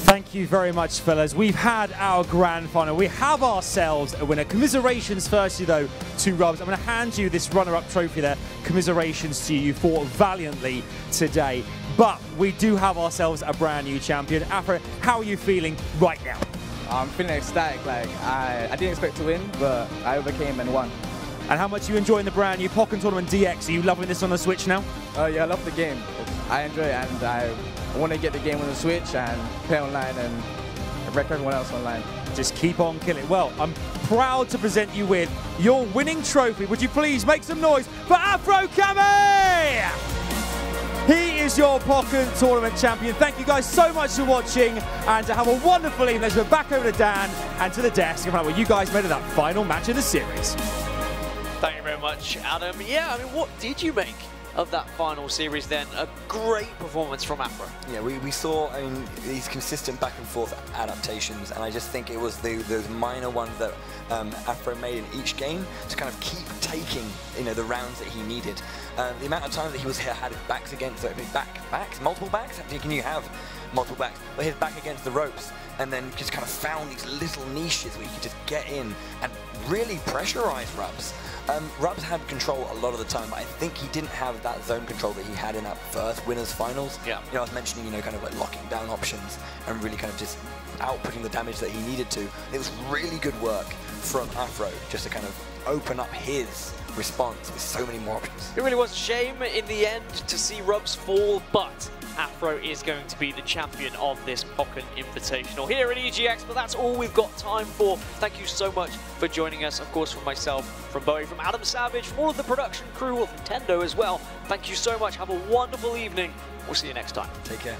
Thank you very much, fellas. We've had our grand final. We have ourselves a winner. Commiserations firstly, though, to Rubs. I'm going to hand you this runner-up trophy there. Commiserations to you. You fought valiantly today. But we do have ourselves a brand new champion. Afro, how are you feeling right now? I'm feeling ecstatic. Like I didn't expect to win, but I overcame and won. And how much are you enjoying the brand new Pokken Tournament DX? Are you loving this on the Switch now? Yeah, I love the game. I enjoy it, and I want to get the game on the Switch and play online and wreck everyone else online. Just keep on killing. Well, I'm proud to present you with your winning trophy. Would you please make some noise for Afro Kami? He is your Pokken Tournament champion. Thank you guys so much for watching, and to have a wonderful evening. Let's go back over to Dan and to the desk and find out what you guys made of that final match of the series. Thank you very much, Adam. Yeah, I mean, what did you make of that final series then? A great performance from Afro. Yeah, we saw, I mean, these consistent back and forth adaptations, and I just think it was those minor ones that Afro made in each game to kind of keep taking, the rounds that he needed. The amount of time that he had his backs against, multiple backs? Can you have multiple backs? But his back against the ropes, and then just kind of found these little niches where he could just get in and really pressurize Rubs. Rubs had control a lot of the time, but I think he didn't have that zone control that he had in that first winners finals. Yeah. I was mentioning, kind of like locking down options and really kind of just outputting the damage that he needed to. It was really good work from Afro just to kind of open up his response with so many more options. It really was a shame in the end to see Rubs fall, but Afro is going to be the champion of this Pokken Invitational here at EGX, but that's all we've got time for. Thank you so much for joining us, of course, from myself, from Bowie, from Adam Savage, from all of the production crew of Nintendo as well. Thank you so much. Have a wonderful evening. We'll see you next time. Take care.